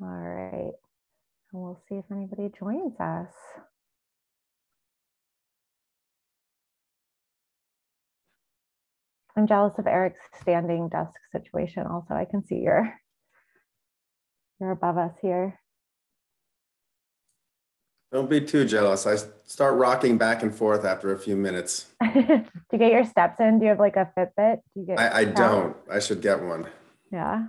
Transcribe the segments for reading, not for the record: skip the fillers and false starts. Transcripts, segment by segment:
All right. And we'll see if anybody joins us. I'm jealous of Eric's standing desk situation also. I can see you're above us here. Don't be too jealous. I start rocking back and forth after a few minutes. Do you get your steps in? Do you have like a Fitbit? Do you get I don't. I should get one. Yeah.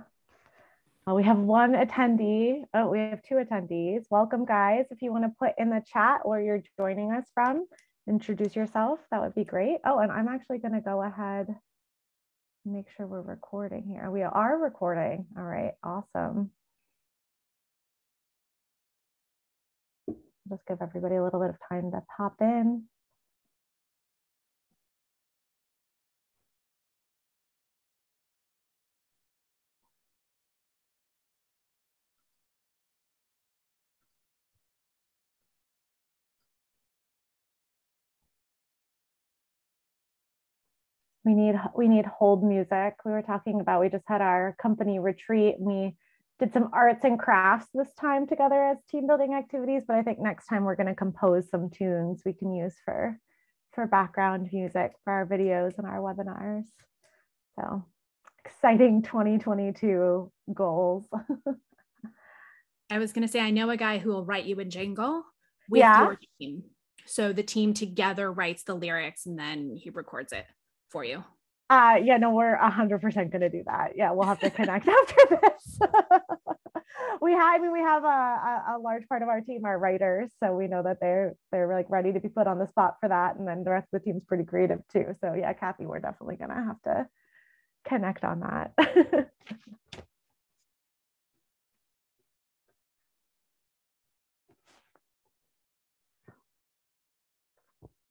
We have one attendee. Oh, we have two attendees. Welcome, guys. If you want to put in the chat where you're joining us from, introduce yourself. That would be great. Oh, and I'm actually going to go ahead and make sure we're recording here. We are recording. All right. Awesome. Just give everybody a little bit of time to pop in. We need hold music. We were talking about, we just had our company retreat and we did some arts and crafts this time together as team building activities, but I think next time we're going to compose some tunes we can use for background music for our videos and our webinars. So exciting 2022 goals. I was going to say, I know a guy who will write you a jingle with your team. So the team together writes the lyrics and then he records it for you. Yeah, no, we're 100% going to do that. Yeah, we'll have to connect after this. we have a large part of our team are writers, so we know that they're like ready to be put on the spot for that, and then the rest of the team's pretty creative too. So yeah, Cathie, we're definitely going to have to connect on that.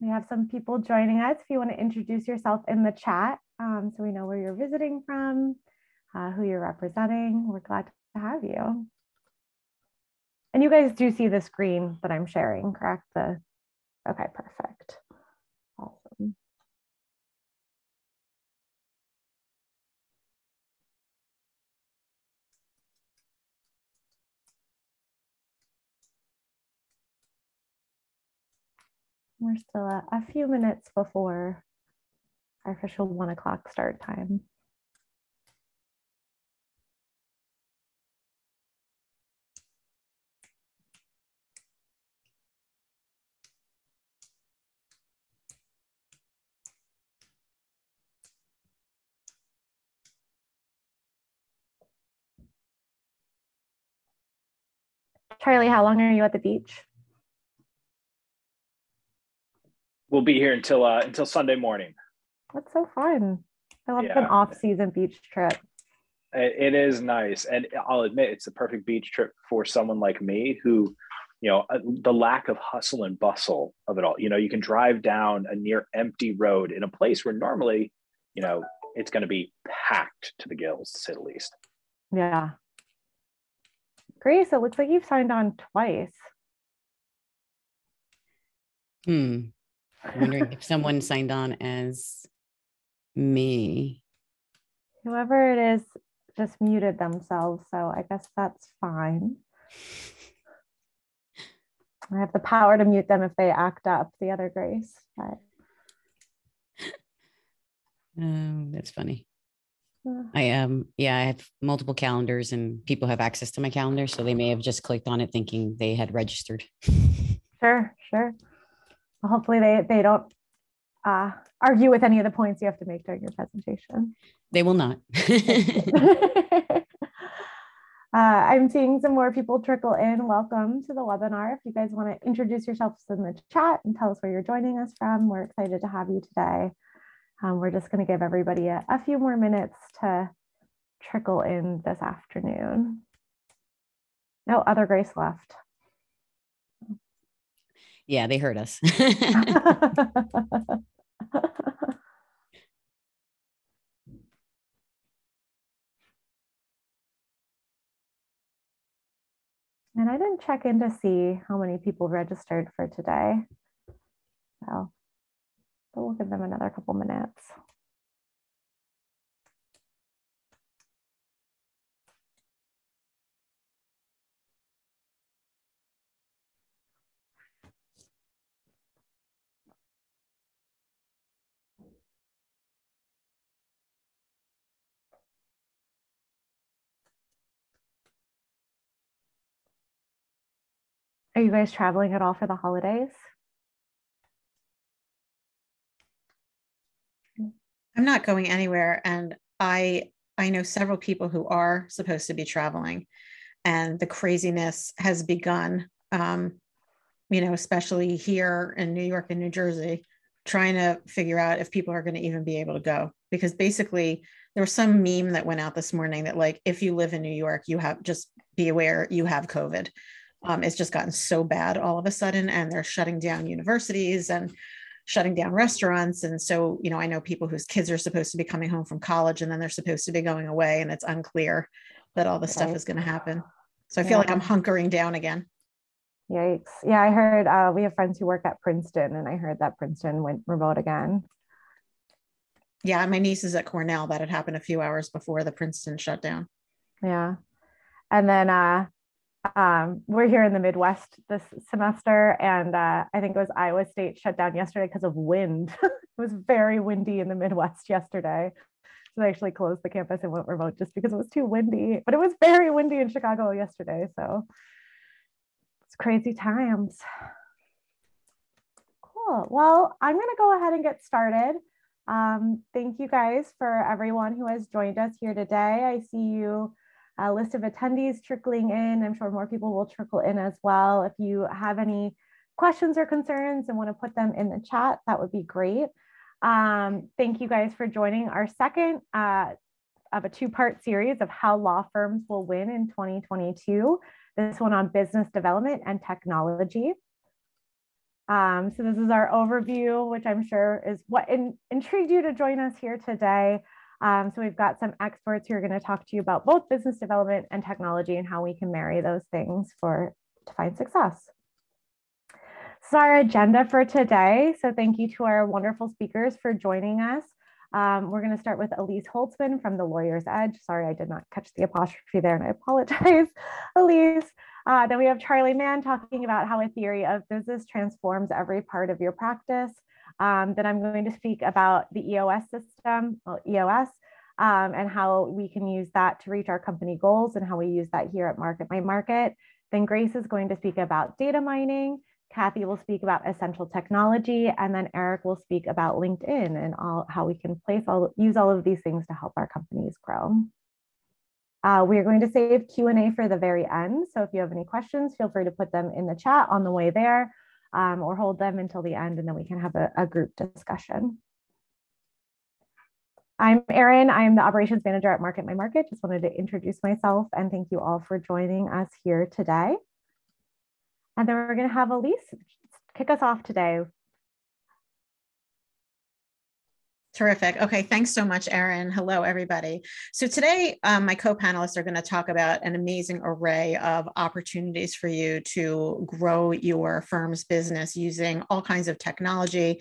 We have some people joining us. If you want to introduce yourself in the chat, so we know where you're visiting from, who you're representing, we're glad to have you. And you guys do see the screen that I'm sharing, correct? Okay, perfect. Awesome. We're still a few minutes before our official 1 o'clock start time. Charlie, how long are you at the beach? We'll be here until Sunday morning. That's so fun. I love an off-season beach trip. It is nice. And I'll admit, it's the perfect beach trip for someone like me who, the lack of hustle and bustle of it all. You can drive down a near empty road in a place where normally, it's going to be packed to the gills, to say the least. Yeah. Grace, it looks like you've signed on twice. I'm wondering if someone signed on as me. Whoever it is just muted themselves, so I guess that's fine. I have the power to mute them if they act up, the other Grace. But... that's funny. I have multiple calendars and people have access to my calendar, so they may have just clicked on it thinking they had registered. Sure. Well, hopefully they don't argue with any of the points you have to make during your presentation. They will not. I'm seeing some more people trickle in. Welcome to the webinar. If you guys want to introduce yourselves in the chat and tell us where you're joining us from, we're excited to have you today. We're just going to give everybody a few more minutes to trickle in this afternoon. No, other Grace left. Yeah, they heard us. And I didn't check in to see how many people registered for today. So we'll give them another couple minutes. Are you guys traveling at all for the holidays? I'm not going anywhere. And I know several people who are supposed to be traveling, and the craziness has begun, especially here in New York and New Jersey, trying to figure out if people are going to even be able to go. Because basically there was some meme that went out this morning that, like, if you live in New York, just be aware you have COVID. It's just gotten so bad all of a sudden, and they're shutting down universities and shutting down restaurants. And so, I know people whose kids are supposed to be coming home from college, and then they're supposed to be going away, and it's unclear that all this stuff is going to happen. So I feel like I'm hunkering down again. Yikes. Yeah, I heard we have friends who work at Princeton, and I heard that Princeton went remote again. Yeah, my niece is at Cornell. That had happened a few hours before the Princeton shutdown. Yeah. And then we're here in the Midwest this semester, and I think it was Iowa State shut down yesterday because of wind. It was very windy in the Midwest yesterday. So they actually closed the campus and went remote just because it was too windy. But it was very windy in Chicago yesterday. So it's crazy times. Cool. Well, I'm going to go ahead and get started. Thank you guys for everyone who has joined us here today. I see you a list of attendees trickling in. I'm sure more people will trickle in as well. If you have any questions or concerns and want to put them in the chat, that would be great. Thank you guys for joining our second of a two-part series of how law firms will win in 2022. This one on business development and technology. So this is our overview, which I'm sure is what intrigued you to join us here today. So we've got some experts who are going to talk to you about both business development and technology and how we can marry those things to find success. This is our agenda for today. So thank you to our wonderful speakers for joining us. We're going to start with Elise Holtzman from The Lawyer's Edge. Sorry, I did not catch the apostrophe there, and I apologize, Elise. Then we have Charlie Mann talking about how a theory of business transforms every part of your practice. Then I'm going to speak about the EOS system, and how we can use that to reach our company goals and how we use that here at Market My Market. Then Grace is going to speak about data mining. Cathie will speak about essential technology, and then Eric will speak about LinkedIn and how we can use all of these things to help our companies grow. We are going to save Q&A for the very end. So if you have any questions, feel free to put them in the chat on the way there, or hold them until the end, and then we can have a group discussion. I'm Erin. I'm the operations manager at Market My Market. Just wanted to introduce myself and thank you all for joining us here today. And then we're going to have Elise kick us off today. Terrific. Okay, thanks so much, Erin. Hello, everybody. So today, my co-panelists are going to talk about an amazing array of opportunities for you to grow your firm's business using all kinds of technology,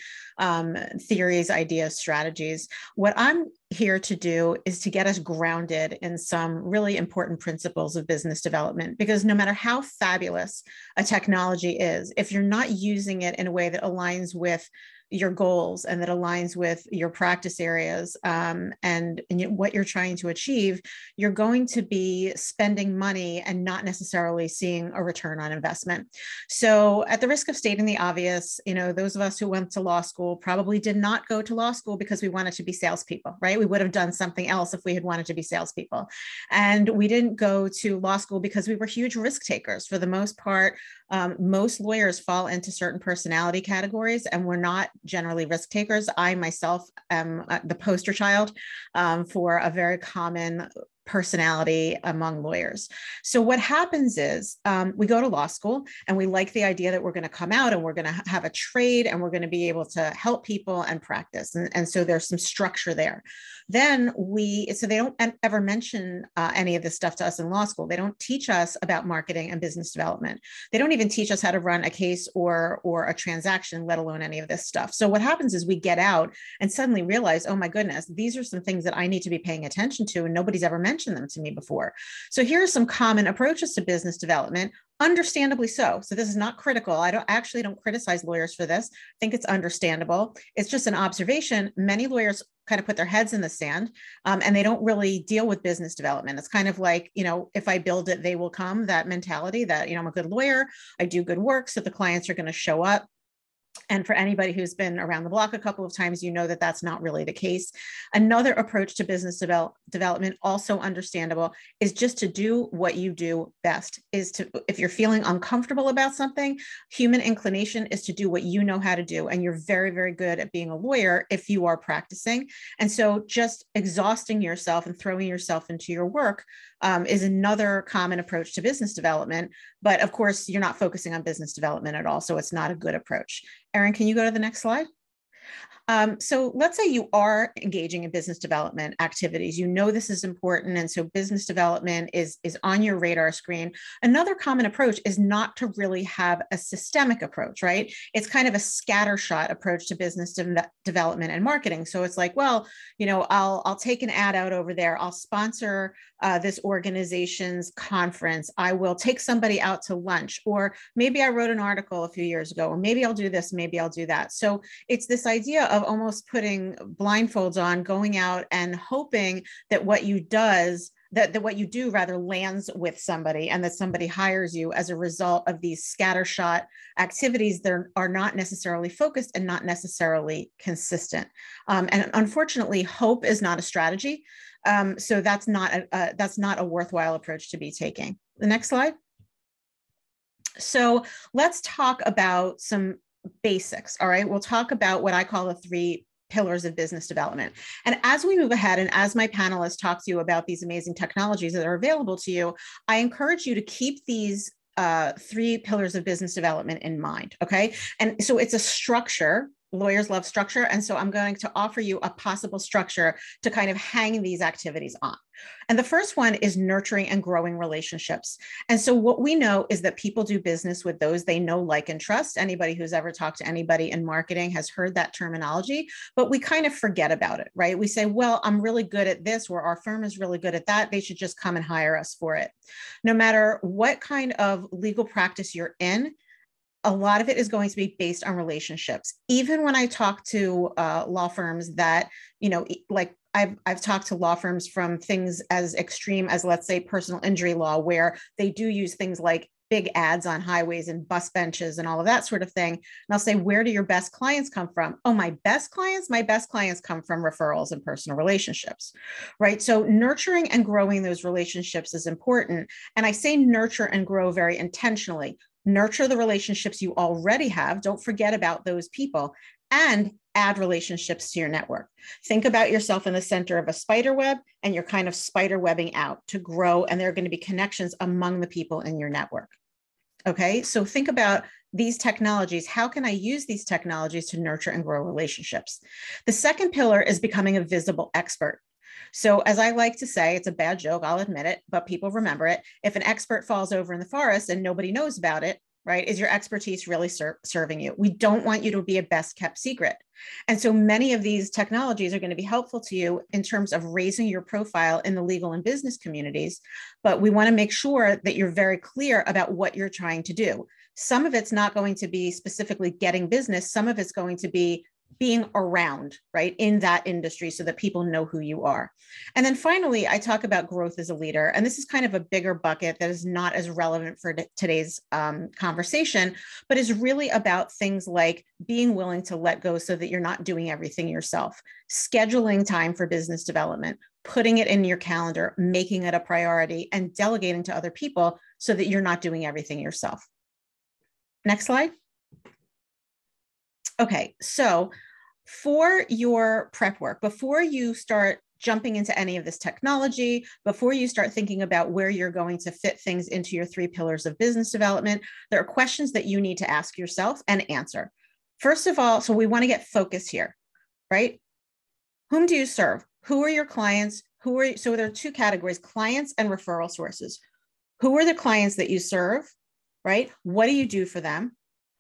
theories, ideas, strategies. What I'm here to do is to get us grounded in some really important principles of business development, because no matter how fabulous a technology is, if you're not using it in a way that aligns with your goals and that aligns with your practice areas and what you're trying to achieve, you're going to be spending money and not necessarily seeing a return on investment. So at the risk of stating the obvious, those of us who went to law school probably did not go to law school because we wanted to be salespeople, right? We would have done something else if we had wanted to be salespeople. And we didn't go to law school because we were huge risk takers. For the most part, most lawyers fall into certain personality categories, and we're not generally risk takers. I myself am the poster child for a very common personality among lawyers. So what happens is we go to law school and we like the idea that we're going to come out and we're going to have a trade and we're going to be able to help people and practice. And so there's some structure there. Then so they don't ever mention any of this stuff to us in law school. They don't teach us about marketing and business development. They don't even teach us how to run a case or a transaction, let alone any of this stuff. So what happens is we get out and suddenly realize, oh my goodness, these are some things that I need to be paying attention to, and nobody's ever mentioned them to me before. So here are some common approaches to business development, understandably so. So this is not critical. I don't criticize lawyers for this. I think it's understandable. It's just an observation. Many lawyers kind of put their heads in the sand, and they don't really deal with business development. It's kind of like, if I build it, they will come, that mentality that, I'm a good lawyer, I do good work, so the clients are going to show up. And for anybody who's been around the block a couple of times, that that's not really the case. Another approach to business development, also understandable, is just to do what you do best. If you're feeling uncomfortable about something, human inclination is to do what you know how to do. And you're very, very good at being a lawyer if you are practicing. And so just exhausting yourself and throwing yourself into your work is another common approach to business development. But of course, you're not focusing on business development at all. So it's not a good approach. Erin, can you go to the next slide? So let's say you are engaging in business development activities. This is important. And so business development is on your radar screen. Another common approach is not to really have a systemic approach, right? It's kind of a scattershot approach to business development and marketing. So it's like, well, I'll take an ad out over there. I'll sponsor this organization's conference. I will take somebody out to lunch, or maybe I wrote an article a few years ago, or maybe I'll do this, maybe I'll do that. So it's this idea of almost putting blindfolds on, going out and hoping that what you do rather lands with somebody, and that somebody hires you as a result of these scattershot activities that are not necessarily focused and not necessarily consistent. And unfortunately, hope is not a strategy. So that's not a worthwhile approach to be taking. The next slide. So let's talk about some basics. All right. We'll talk about what I call the 3 pillars of business development. And as we move ahead, and as my panelists talk to you about these amazing technologies that are available to you, I encourage you to keep these 3 pillars of business development in mind. Okay. And so it's a structure. Lawyers love structure. And so I'm going to offer you a possible structure to kind of hang these activities on. And the first one is nurturing and growing relationships. And so what we know is that people do business with those they know, like, and trust. Anybody who's ever talked to anybody in marketing has heard that terminology, but we kind of forget about it, right? We say, well, I'm really good at this, or our firm is really good at that. They should just come and hire us for it. No matter what kind of legal practice you're in, a lot of it is going to be based on relationships. Even when I talk to law firms that, like I've talked to law firms from things as extreme as, let's say, personal injury law, where they do use things like big ads on highways and bus benches and all of that sort of thing. And I'll say, where do your best clients come from? Oh, my best clients come from referrals and personal relationships, right? So nurturing and growing those relationships is important. And I say nurture and grow very intentionally. Nurture the relationships you already have. Don't forget about those people, and add relationships to your network. Think about yourself in the center of a spider web, and you're kind of spider webbing out to grow. And there are going to be connections among the people in your network. Okay. So think about these technologies. How can I use these technologies to nurture and grow relationships? The second pillar is becoming a visible expert. So as I like to say, it's a bad joke, I'll admit it, but people remember it. If an expert falls over in the forest and nobody knows about it, right, is your expertise really serving you? We don't want you to be a best kept secret. And so many of these technologies are going to be helpful to you in terms of raising your profile in the legal and business communities. But we want to make sure that you're very clear about what you're trying to do. Some of it's not going to be specifically getting business. Some of it's going to be being around, right, in that industry so that people know who you are. And then finally, I talk about growth as a leader. And this is kind of a bigger bucket that is not as relevant for today's conversation, but is really about things like being willing to let go so that you're not doing everything yourself, scheduling time for business development, putting it in your calendar, making it a priority, and delegating to other people so that you're not doing everything yourself. Next slide. Okay, so for your prep work, before you start jumping into any of this technology, before you start thinking about where you're going to fit things into your 3 pillars of business development, there are questions that you need to ask yourself and answer. First of all, so we want to get focused here, right? Whom do you serve? Who are your clients? So there are 2 categories, clients and referral sources. Who are the clients that you serve, right? What do you do for them?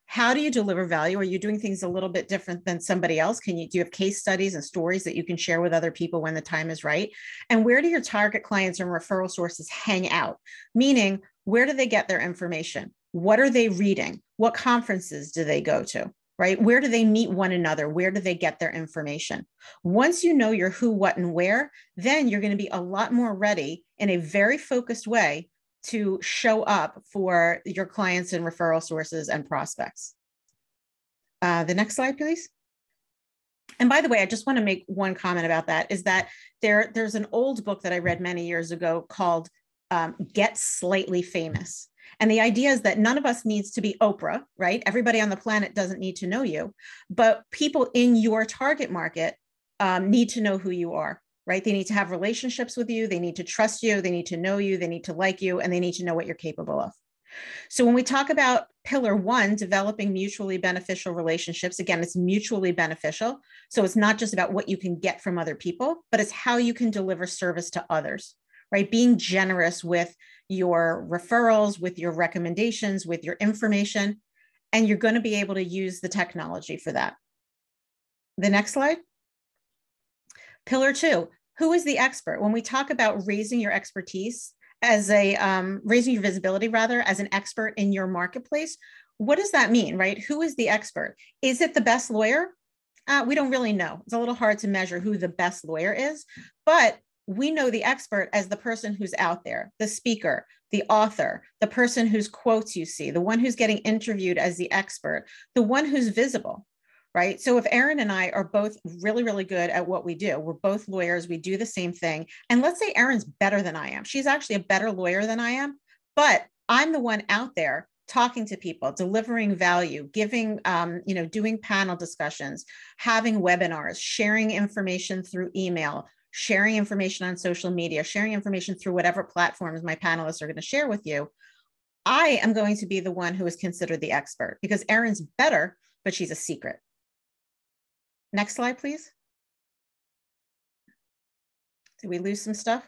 How do you deliver value? Are you doing things a little bit different than somebody else? Do you have case studies and stories that you can share with other people when the time is right? And where do your target clients and referral sources hang out? Meaning, where do they get their information? What are they reading? What conferences do they go to? right? Where do they meet one another? Where do they get their information? Once you know your who, what, and where, then you're going to be a lot more ready in a very focused way to show up for your clients and referral sources and prospects. The next slide, please. And by the way, I just want to make one comment about that, is that there's an old book that I read many years ago called Get Slightly Famous. And the idea is that none of us needs to be Oprah, right? Everybody on the planet doesn't need to know you, but people in your target market need to know who you are, right? They need to have relationships with you. They need to trust you. They need to know you. They need to like you, and they need to know what you're capable of. So when we talk about pillar 1, developing mutually beneficial relationships, again, it's mutually beneficial. So it's not just about what you can get from other people, but it's how you can deliver service to others, right? Being generous with your referrals, with your recommendations, with your information, and you're going to be able to use the technology for that. The next slide. Pillar 2, who is the expert? When we talk about raising your expertise as raising your visibility rather, as an expert in your marketplace, what does that mean, right? Who is the expert? Is it the best lawyer? We don't really know. It's a little hard to measure who the best lawyer is, but we know the expert as the person who's out there, the speaker, the author, the person whose quotes you see, the one who's getting interviewed as the expert, the one who's visible, right? So if Erin and I are both really, really good at what we do, we're both lawyers, we do the same thing. And let's say Erin's better than I am. She's actually a better lawyer than I am, but I'm the one out there talking to people, delivering value, giving, doing panel discussions, having webinars, sharing information through email, sharing information on social media, sharing information through whatever platforms my panelists are going to share with you. I am going to be the one who is considered the expert because Erin's better, but she's a secret. Next slide, please. Did we lose some stuff?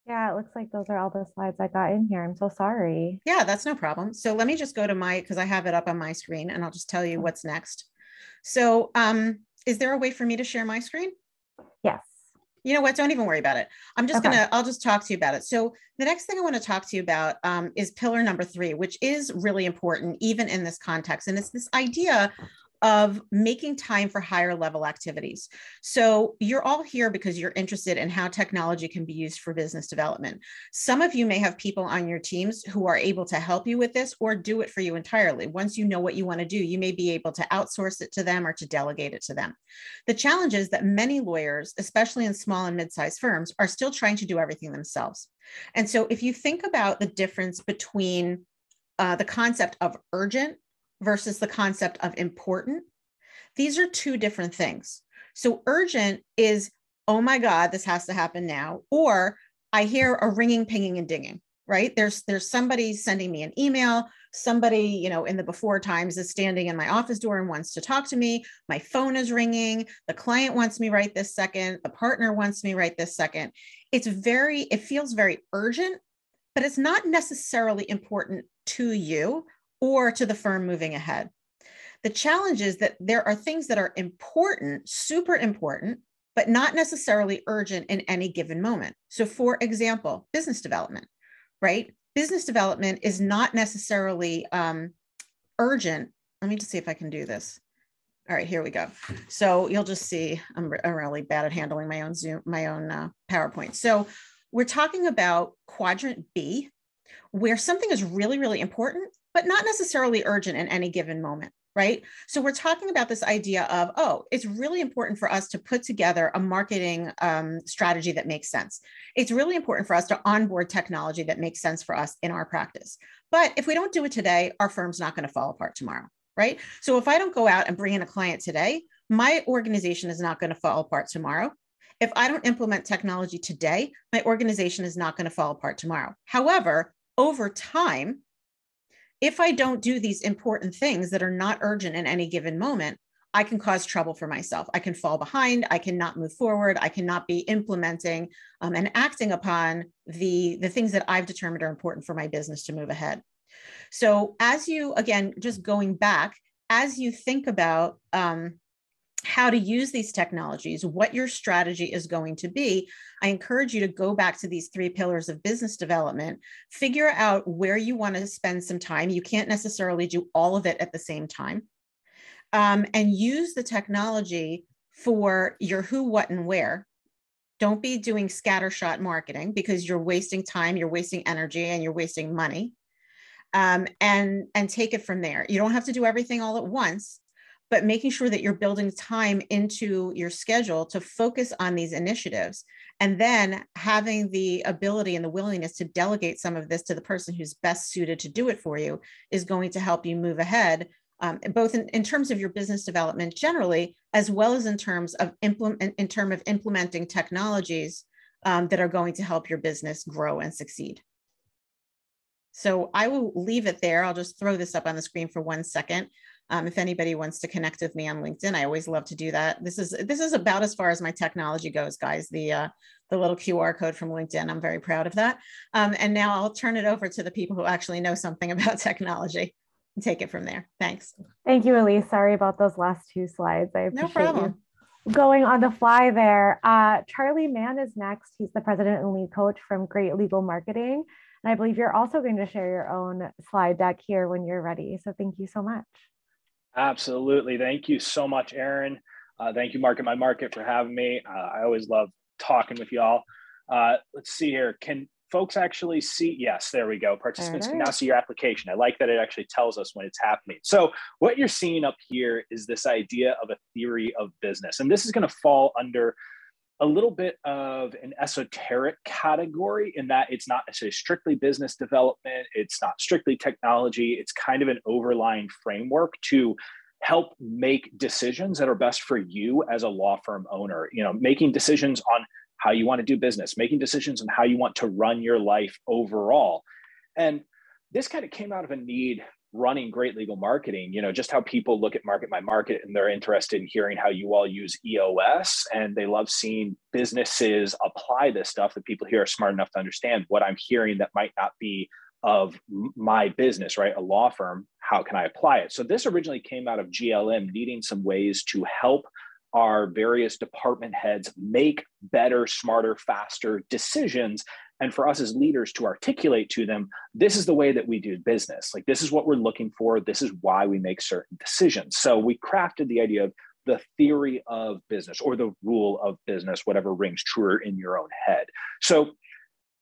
Yeah, it looks like those are all the slides I got in here. I'm so sorry. Yeah, that's no problem. So let me just go to because I have it up on my screen, and I'll just tell you what's next. So is there a way for me to share my screen? Yes. You know what? Don't even worry about it. I'll just talk to you about it. So the next thing I want to talk to you about is pillar number 3, which is really important, even in this context. And it's this idea of making time for higher level activities. So you're all here because you're interested in how technology can be used for business development. Some of you may have people on your teams who are able to help you with this or do it for you entirely. Once you know what you want to do, you may be able to outsource it to them or to delegate it to them. The challenge is that many lawyers, especially in small and mid-sized firms, are still trying to do everything themselves. And so if you think about the difference between the concept of urgent versus the concept of important, these are two different things. So urgent is, oh my God, this has to happen now. Or I hear a ringing, pinging, and dinging, right? There's somebody sending me an email. Somebody, in the before times is standing in my office door and wants to talk to me. My phone is ringing. The client wants me right this second. The partner wants me right this second. It feels very urgent, but it's not necessarily important to you or to the firm moving ahead. The challenge is that there are things that are important, super important, but not necessarily urgent in any given moment. So for example, business development, right? Business development is not necessarily urgent. Let me just see if I can do this. All right, here we go. So you'll just see, I'm really bad at handling my own PowerPoint. So we're talking about quadrant B, where something is really, really important, but not necessarily urgent in any given moment, right? So we're talking about this idea of, it's really important for us to put together a marketing strategy that makes sense. It's really important for us to onboard technology that makes sense for us in our practice. But if we don't do it today, our firm's not going to fall apart tomorrow, right? So if I don't go out and bring in a client today, my organization is not going to fall apart tomorrow. If I don't implement technology today, my organization is not going to fall apart tomorrow. However, over time, if I don't do these important things that are not urgent in any given moment, I can cause trouble for myself. I can fall behind. I cannot move forward. I cannot be implementing and acting upon the things that I've determined are important for my business to move ahead. So as you, again, just going back, as you think about how to use these technologies, what your strategy is going to be, I encourage you to go back to these 3 pillars of business development, figure out where you want to spend some time. You can't necessarily do all of it at the same time. and use the technology for your who, what, and where. Don't be doing scattershot marketing because you're wasting time, you're wasting energy, and you're wasting money. And take it from there. You don't have to do everything all at once, but making sure that you're building time into your schedule to focus on these initiatives, and then having the ability and the willingness to delegate some of this to the person who's best suited to do it for you is going to help you move ahead, both in terms of your business development generally, as well as in terms of implementing technologies that are going to help your business grow and succeed. So I will leave it there. I'll just throw this up on the screen for 1 second. If anybody wants to connect with me on LinkedIn, I always love to do that. This is about as far as my technology goes, guys. The little QR code from LinkedIn. I'm very proud of that. And now I'll turn it over to the people who actually know something about technology and take it from there. Thanks. Thank you, Elise. Sorry about those last 2 slides. I appreciate No problem. you going on the fly there. Charlie Mann is next. He's the president and lead coach from Great Legal Marketing. And I believe you're also going to share your own slide deck here when you're ready. So thank you so much. Absolutely. Thank you so much, Erin. Thank you, Market My Market, for having me. I always love talking with y'all. Let's see here. Can folks actually see? Yes, there we go. Participants can now see your application. I like that it actually tells us when it's happening. So what you're seeing up here is this idea of a theory of business. And this is going to fall under a little bit of an esoteric category in that it's not necessarily strictly business development. It's not strictly technology. It's kind of an overlying framework to help make decisions that are best for you as a law firm owner, making decisions on how you want to do business, making decisions on how you want to run your life overall. And this kind of came out of a need running Great Legal Marketing, just how people look at Market My Market and they're interested in hearing how you all use EOS, and they love seeing businesses apply this stuff that people here are smart enough to understand what I'm hearing that might not be of my business, right? A law firm, how can I apply it? So this originally came out of GLM needing some ways to help our various department heads make better, smarter, faster decisions. And for us as leaders to articulate to them, this is the way that we do business. Like, this is what we're looking for. This is why we make certain decisions. So we crafted the idea of the theory of business or the rule of business, whatever rings truer in your own head. So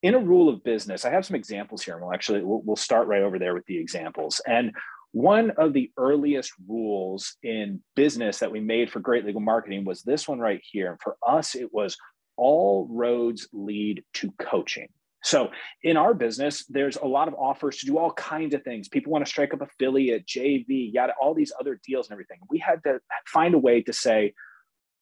in a rule of business, I have some examples here, and we'll start right over there with the examples. And one of the earliest rules in business that we made for Great Legal Marketing was this one right here. And for us, it was all roads lead to coaching. So in our business, there's a lot of offers to do all kinds of things. People want to strike up affiliate, JV, yada, all these other deals and everything. We had to find a way to say,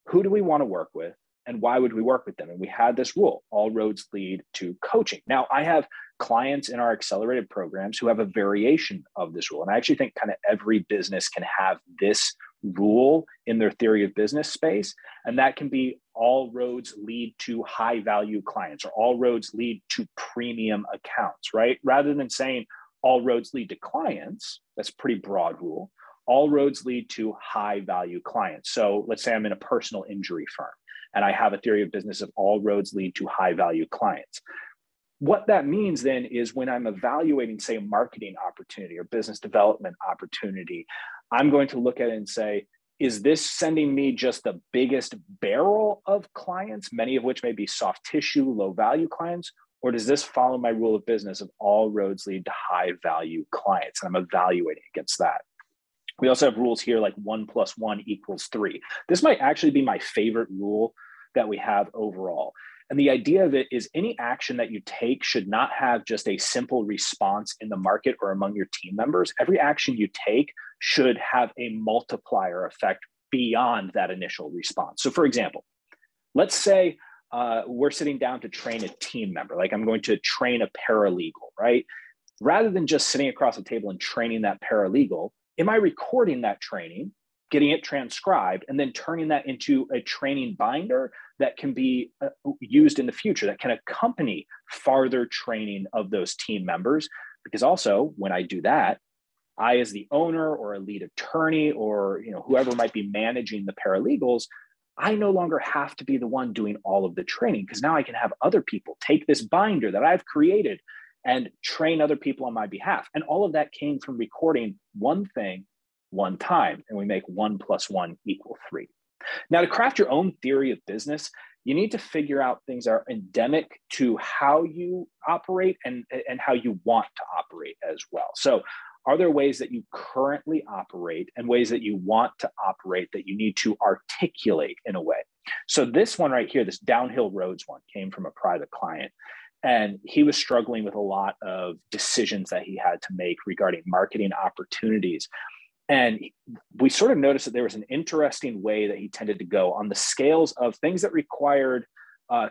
who do we want to work with and why would we work with them? And we had this rule, all roads lead to coaching. Now, I have clients in our accelerated programs who have a variation of this rule. And I actually think kind of every business can have this rule in their theory of business space. And that can be all roads lead to high value clients, or all roads lead to premium accounts, right? Rather than saying all roads lead to clients, that's a pretty broad rule. All roads lead to high value clients. So let's say I'm in a personal injury firm and I have a theory of business of all roads lead to high value clients. What that means then is when I'm evaluating, say, a marketing opportunity or business development opportunity, I'm going to look at it and say, is this sending me just the biggest barrel of clients, many of which may be soft tissue, low value clients, or does this follow my rule of business of all roads lead to high value clients? And I'm evaluating against that. We also have rules here like 1 + 1 = 3. This might actually be my favorite rule that we have overall. And the idea of it is any action that you take should not have just a simple response in the market or among your team members. Every action you take should have a multiplier effect beyond that initial response. So for example, let's say we're sitting down to train a team member, like I'm going to train a paralegal, right? Rather than just sitting across the table and training that paralegal, am I recording that training, getting it transcribed, and then turning that into a training binder that can be used in the future, that can accompany farther training of those team members? Because also when I do that, I, as the owner or a lead attorney or whoever might be managing the paralegals, I no longer have to be the one doing all of the training, because now I can have other people take this binder that I've created and train other people on my behalf. And all of that came from recording one thing one time, and we make 1 + 1 = 3. Now, to craft your own theory of business, you need to figure out things that are endemic to how you operate and how you want to operate as well. So are there ways that you currently operate and ways that you want to operate that you need to articulate in a way? So this one right here, this downhill roads one, came from a private client. And he was struggling with a lot of decisions that he had to make regarding marketing opportunities. And we sort of noticed that there was an interesting way that he tended to go on the scales of things that required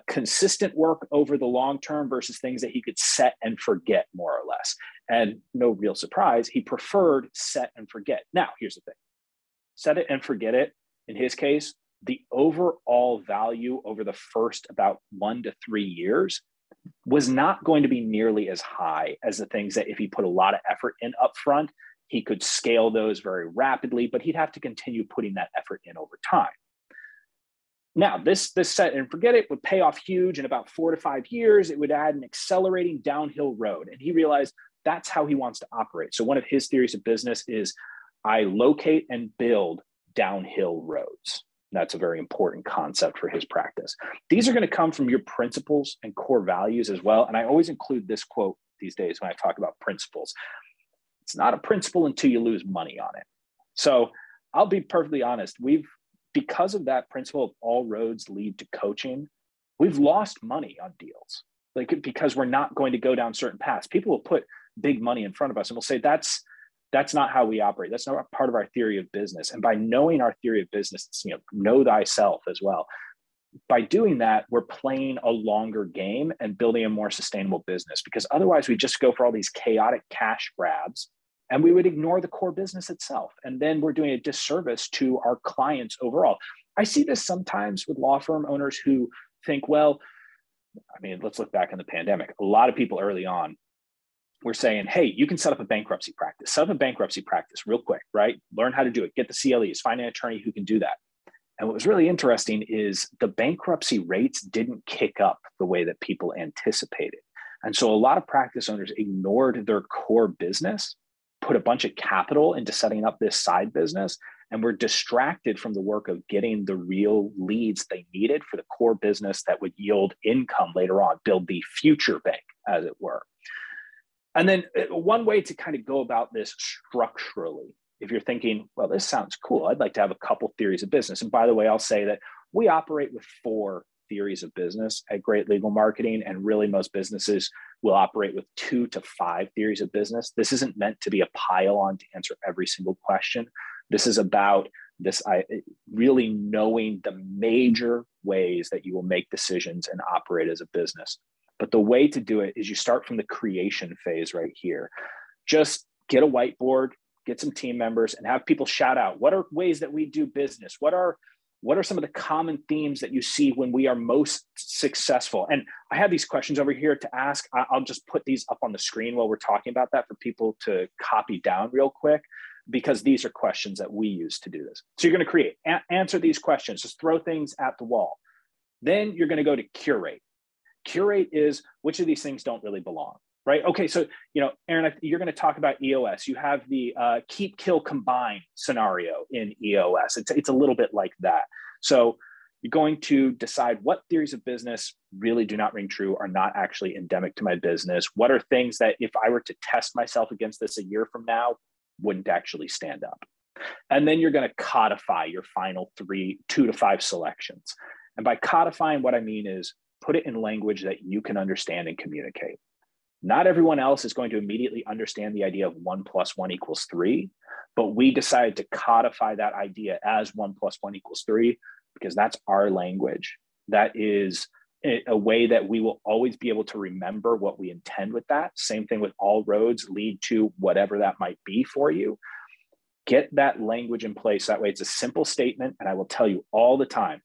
consistent work over the long term versus things that he could set and forget, more or less. And no real surprise, he preferred set and forget. Now, here's the thing. Set it and forget it. In his case, the overall value over the first about 1 to 3 years was not going to be nearly as high as the things that if he put a lot of effort in upfront, he could scale those very rapidly, but he'd have to continue putting that effort in over time. Now, this set and forget it would pay off huge in about 4 to 5 years. It would add an accelerating downhill road. And he realized that's how he wants to operate. So one of his theories of business is I locate and build downhill roads. That's a very important concept for his practice. These are going to come from your principles and core values as well. And I always include this quote these days when I talk about principles. It's not a principle until you lose money on it. So I'll be perfectly honest. Because of that principle of all roads lead to coaching, we've lost money on deals. Because we're not going to go down certain paths. People will put big money in front of us and we'll say, that's not how we operate. That's not part of our theory of business. And by knowing our theory of business, it's, know thyself as well. By doing that, we're playing a longer game and building a more sustainable business, because otherwise we just go for all these chaotic cash grabs and we would ignore the core business itself. And then we're doing a disservice to our clients overall. I see this sometimes with law firm owners who think, well, let's look back in the pandemic. A lot of people early on were saying, hey, you can set up a bankruptcy practice. Set up a bankruptcy practice real quick, right? Learn how to do it. Get the CLEs, find an attorney who can do that. And what was really interesting is the bankruptcy rates didn't kick up the way that people anticipated. And so a lot of practice owners ignored their core business, put a bunch of capital into setting up this side business, and were distracted from the work of getting the real leads they needed for the core business that would yield income later on, build the future bank, as it were. And then one way to kind of go about this structurally, if you're thinking, well, this sounds cool, I'd like to have a couple theories of business. And by the way, I'll say that we operate with 4 theories of business at Great Legal Marketing, and really most businesses will operate with 2 to 5 theories of business. This isn't meant to be a pile on to answer every single question. This is about really knowing the major ways that you will make decisions and operate as a business. But the way to do it is you start from the creation phase right here. Just get a whiteboard, get some team members, and have people shout out, what are ways that we do business? What are some of the common themes that you see when we are most successful? And I have these questions over here to ask. I'll just put these up on the screen while we're talking about that for people to copy down real quick, because these are questions that we use to do this. So you're going to create, answer these questions, just throw things at the wall. Then you're going to go to curate. Curate is which of these things don't really belong, right? Okay, so, Erin, you're going to talk about EOS. You have the keep, kill, combine scenario in EOS. It's a little bit like that. So you're going to decide what theories of business really do not ring true, are not actually endemic to my business. What are things that if I were to test myself against this a year from now, wouldn't actually stand up? And then you're going to codify your final 2 to 5 selections. And by codifying, what I mean is put it in language that you can understand and communicate. Not everyone else is going to immediately understand the idea of 1 + 1 = 3, but we decided to codify that idea as 1 + 1 = 3 because that's our language. That is a way that we will always be able to remember what we intend with that. Same thing with all roads lead to whatever that might be for you. Get that language in place. That way it's a simple statement. And I will tell you all the time,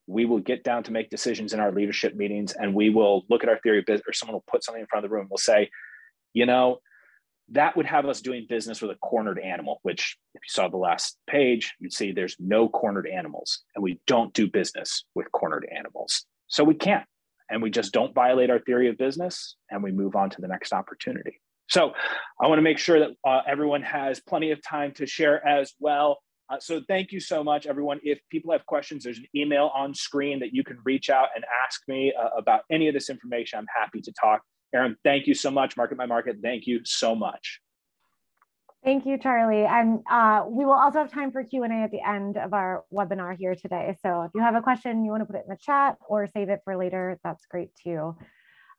we will get down to make decisions in our leadership meetings, and we will look at our theory of business, or someone will put something in front of the room. We'll say, that would have us doing business with a cornered animal, which if you saw the last page, you'd see there's no cornered animals, and we don't do business with cornered animals. So we can't, and we just don't violate our theory of business, and we move on to the next opportunity. So I want to make sure that everyone has plenty of time to share as well. So thank you so much, everyone. If people have questions, there's an email on screen that you can reach out and ask me about any of this information. I'm happy to talk. Erin, thank you so much. Market by Market, thank you so much. Thank you, Charlie. And we will also have time for Q&A at the end of our webinar here today. So if you have a question, you want to put it in the chat or save it for later, that's great too.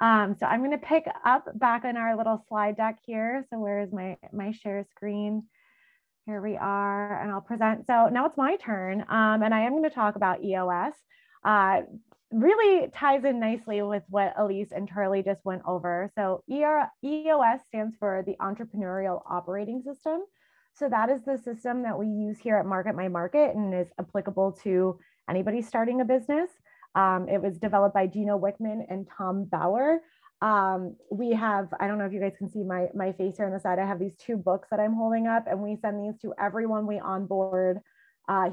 So I'm going to pick up back on our little slide deck here. So where is my share screen? Here we are, and I'll present. So now it's my turn, and I am going to talk about EOS. Really ties in nicely with what Elise and Charlie just went over. So EOS stands for the Entrepreneurial Operating System. So that is the system that we use here at Market My Market and is applicable to anybody starting a business. It was developed by Gino Wickman and Tom Bauer. We have, I don't know if you guys can see my face here on the side. I have these 2 books that I'm holding up, and we send these to everyone we onboard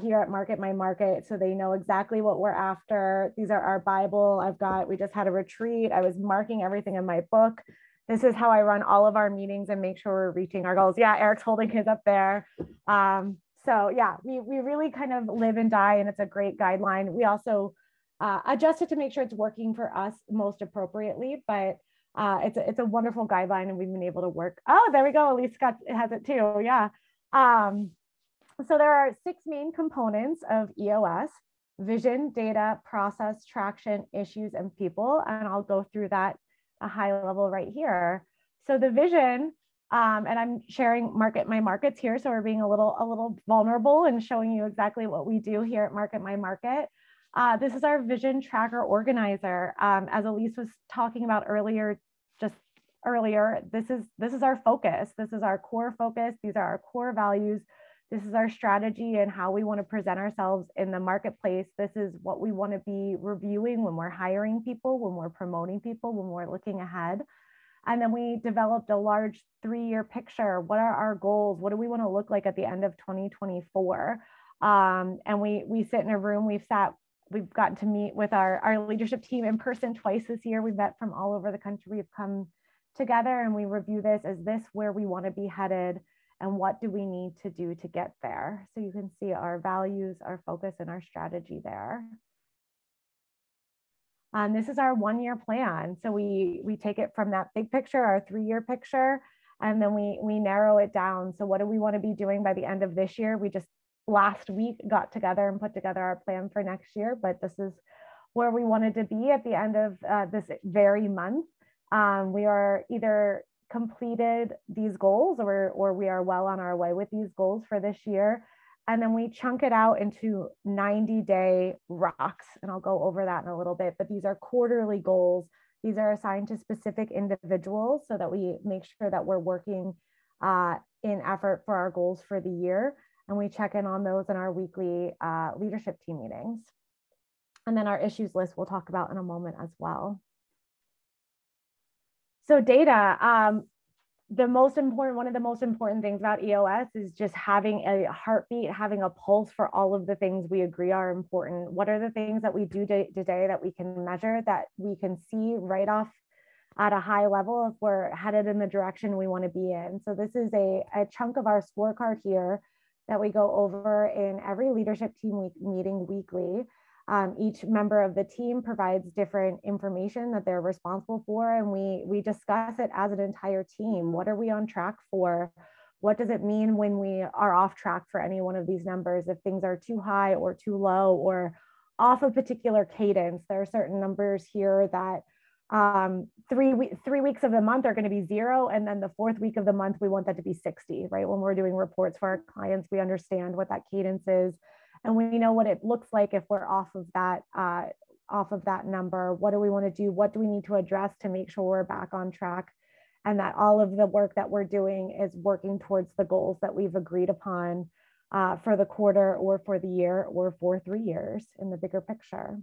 here at Market My Market, so they know exactly what we're after. These are our Bible. We just had a retreat. I was marking everything in my book. This is how I run all of our meetings and make sure we're reaching our goals. Yeah, Eric's holding his up there. So yeah, we really kind of live and die, and it's a great guideline. We also adjust it to make sure it's working for us most appropriately, but it's a wonderful guideline, and we've been able to work. Oh, there we go. Elise has it too. Yeah. So there are 6 main components of EOS: vision, data, process, traction, issues, and people. And I'll go through that a high level right here. So the vision, and I'm sharing Market My Markets here. So we're being a little vulnerable and showing you exactly what we do here at Market My Market. This is our vision tracker organizer. As Elise was talking about earlier, this is our focus. This is our core focus. These are our core values. This is our strategy and how we want to present ourselves in the marketplace. This is what we want to be reviewing when we're hiring people, when we're promoting people, when we're looking ahead. And then we developed a large 3-year picture. What are our goals? What do we want to look like at the end of 2024? And we sit in a room. We've gotten to meet with our leadership team in person twice this year. We've met from all over the country. We've come together and we review this. Is this where we want to be headed? And what do we need to do to get there? So you can see our values, our focus, and our strategy there. This is our 1-year plan. So we take it from that big picture, our 3-year picture, and then we narrow it down. So what do we want to be doing by the end of this year? We just last week got together and put together our plan for next year, but this is where we wanted to be at the end of this very month. We are either completed these goals or we are well on our way with these goals for this year. And then we chunk it out into 90-day rocks. And I'll go over that in a little bit, but these are quarterly goals. These are assigned to specific individuals so that we make sure that we're working in effort for our goals for the year. And we check in on those in our weekly leadership team meetings. And then our issues list we'll talk about in a moment as well. So data, one of the most important things about EOS is just having a heartbeat, having a pulse for all of the things we agree are important. What are the things that we do today that we can measure, that we can see right off at a high level if we're headed in the direction we want to be in? So this is a chunk of our scorecard here that we go over in every leadership team meeting weekly. Each member of the team provides different information that they're responsible for, and we discuss it as an entire team. What are we on track for? What does it mean when we are off track for any one of these numbers? If things are too high or too low or off a particular cadence, there are certain numbers here that 3 weeks of the month are going to be 0, and then the 4th week of the month we want that to be 60, right? When we're doing reports for our clients, we understand what that cadence is, and we know what it looks like if we're off of that number. What do we want to do? What do we need to address to make sure we're back on track, and that all of the work that we're doing is working towards the goals that we've agreed upon for the quarter or for the year or for 3 years in the bigger picture.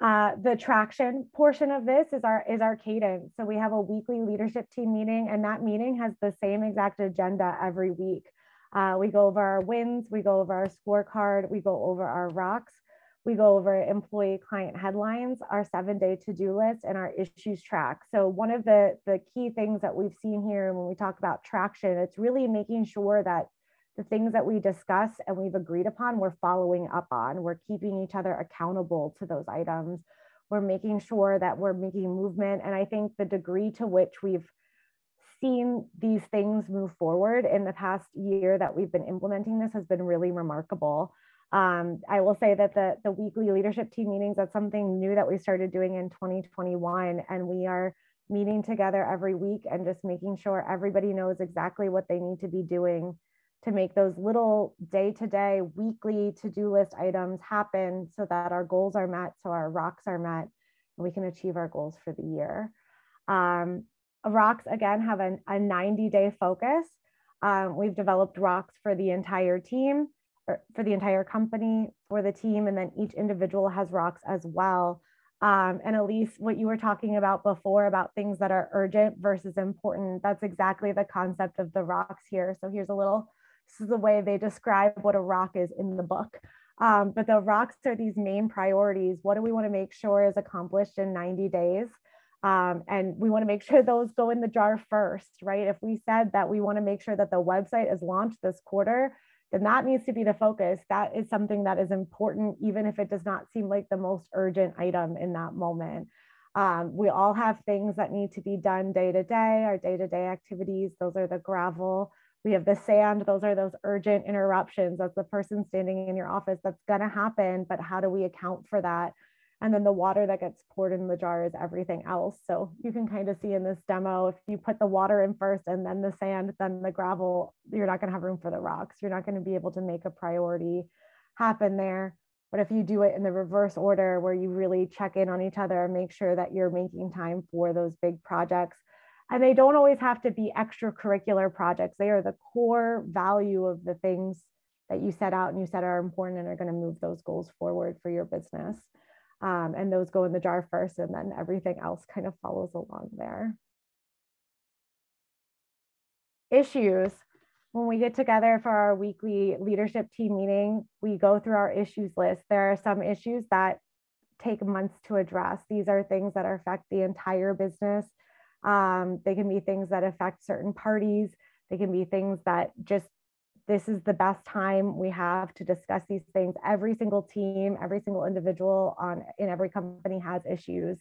The traction portion of this is our cadence. So we have a weekly leadership team meeting, and that meeting has the same exact agenda every week. We go over our wins, we go over our scorecard, we go over our rocks. we go over employee client headlines, our 7-day to-do list, and our issues track. So one of the key things that we've seen here when we talk about traction, it's really making sure that the things that we discuss and we've agreed upon, we're following up on. We're keeping each other accountable to those items. We're making sure that we're making movement. And I think the degree to which we've seen these things move forward in the past year that we've been implementing this has been really remarkable. I will say that the weekly leadership team meetings, that's something new that we started doing in 2021. And we are meeting together every week and just making sure everybody knows exactly what they need to be doing to make those little day-to-day, weekly to-do list items happen so that our goals are met, so our rocks are met, and we can achieve our goals for the year. Rocks, again, have a 90-day focus. We've developed rocks for the entire team, or for the entire company, for the team, and then each individual has rocks as well. And Elise, what you were talking about before about things that are urgent versus important, that's exactly the concept of the rocks here. So here's this is the way they describe what a rock is in the book. But the rocks are these main priorities. What do we want to make sure is accomplished in 90 days? And we want to make sure those go in the jar first, right? If we said that we want to make sure that the website is launched this quarter, then that needs to be the focus. That is something that is important, even if it does not seem like the most urgent item in that moment. We all have things that need to be done day to day, our day-to-day activities. Those are the gravel. We have the sand. Those are those urgent interruptions. That's the person standing in your office. That's going to happen, but how do we account for that? And then the water that gets poured in the jar is everything else. So you can kind of see in this demo, if you put the water in first and then the sand, then the gravel, you're not going to have room for the rocks. You're not going to be able to make a priority happen there. But if you do it in the reverse order, where you really check in on each other and make sure that you're making time for those big projects, and they don't always have to be extracurricular projects. They are the core value of the things that you set out and you said are important and are going to move those goals forward for your business. And those go in the jar first, and then everything else kind of follows along there. Issues. When we get together for our weekly leadership team meeting, we go through our issues list. There are some issues that take months to address. These are things that affect the entire business. They can be things that affect certain parties. They can be things that just, this is the best time we have to discuss these things. Every single team, every single individual in every company has issues.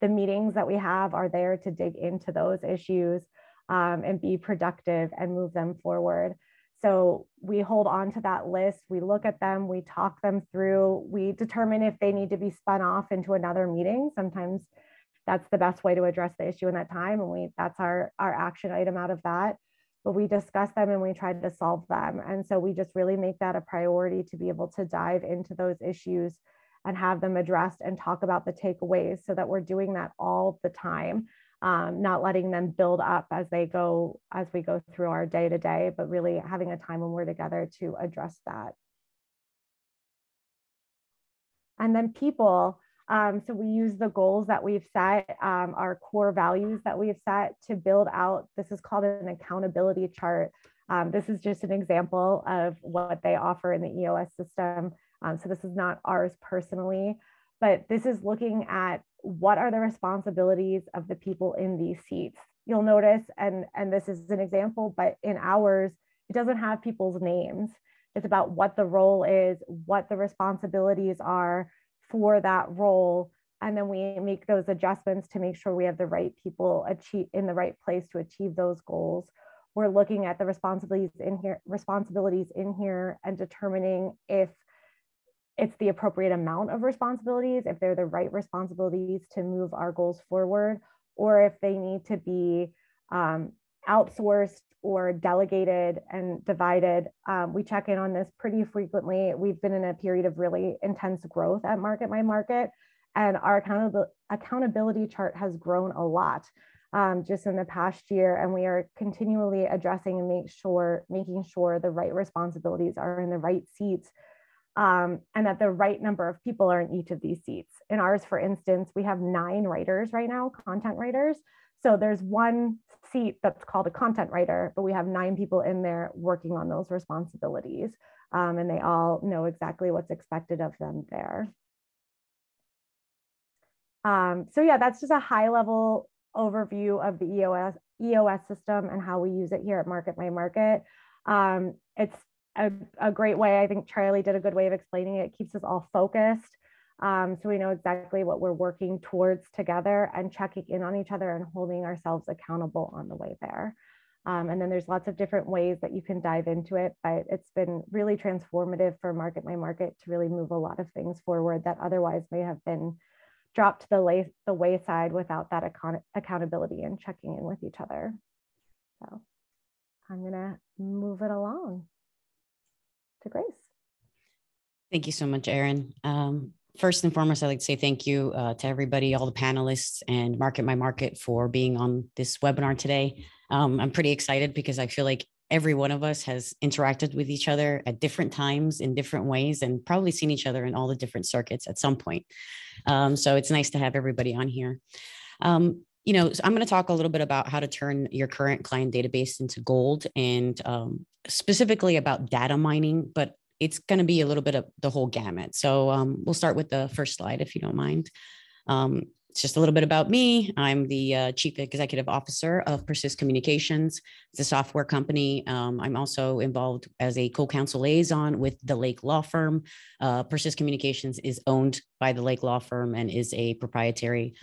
The meetings that we have are there to dig into those issues and be productive and move them forward. So we hold on to that list. We look at them, we talk them through, we determine if they need to be spun off into another meeting. Sometimes that's the best way to address the issue in that time. And that's our action item out of that. But we discuss them and we try to solve them. And so we just really make that a priority to be able to dive into those issues and have them addressed and talk about the takeaways, so that we're doing that all the time, not letting them build up as we go through our day to day, but really having a time when we're together to address that. And then people. So we use the goals that we've set, our core values that we've set to build out. This is called an accountability chart. This is just an example of what they offer in the EOS system. So this is not ours personally, but this is looking at what are the responsibilities of the people in these seats. You'll notice, and this is an example, but in ours, it doesn't have people's names. It's about what the role is, what the responsibilities are for that role. And then we make those adjustments to make sure we have the right people in the right place to achieve those goals. We're looking at the responsibilities in here and determining if it's the appropriate amount of responsibilities, if they're the right responsibilities to move our goals forward, or if they need to be outsourced or delegated and divided. We check in on this pretty frequently. We've been in a period of really intense growth at Market My Market, and our accountability chart has grown a lot just in the past year. And we are continually addressing and making sure the right responsibilities are in the right seats, and that the right number of people are in each of these seats. In ours, for instance, we have 9 writers right now, content writers. So there's one seat that's called a content writer, but we have 9 people in there working on those responsibilities. And they all know exactly what's expected of them there. So yeah, that's just a high level overview of the EOS system and how we use it here at Market My Market. It's a great way. I think Charlie did a good way of explaining it. It keeps us all focused. So we know exactly what we're working towards together and checking in on each other and holding ourselves accountable on the way there. And then there's lots of different ways that you can dive into it, but it's been really transformative for Market My Market to really move a lot of things forward that otherwise may have been dropped to the wayside without that accountability and checking in with each other. So I'm gonna move it along to Grace. Thank you so much, Erin. First and foremost, I'd like to say thank you to everybody, all the panelists and Market My Market for being on this webinar today. I'm pretty excited because I feel like every one of us has interacted with each other at different times in different ways and probably seen each other in all the different circuits at some point. So it's nice to have everybody on here. So I'm going to talk a little bit about how to turn your current client database into gold and specifically about data mining, but it's going to be a little bit of the whole gamut. So we'll start with the first slide, if you don't mind. It's just a little bit about me. I'm the Chief Executive Officer of Persist Communications. It's a software company. I'm also involved as a co-counsel liaison with the Lake Law Firm. Persist Communications is owned by the Lake Law Firm and is a proprietary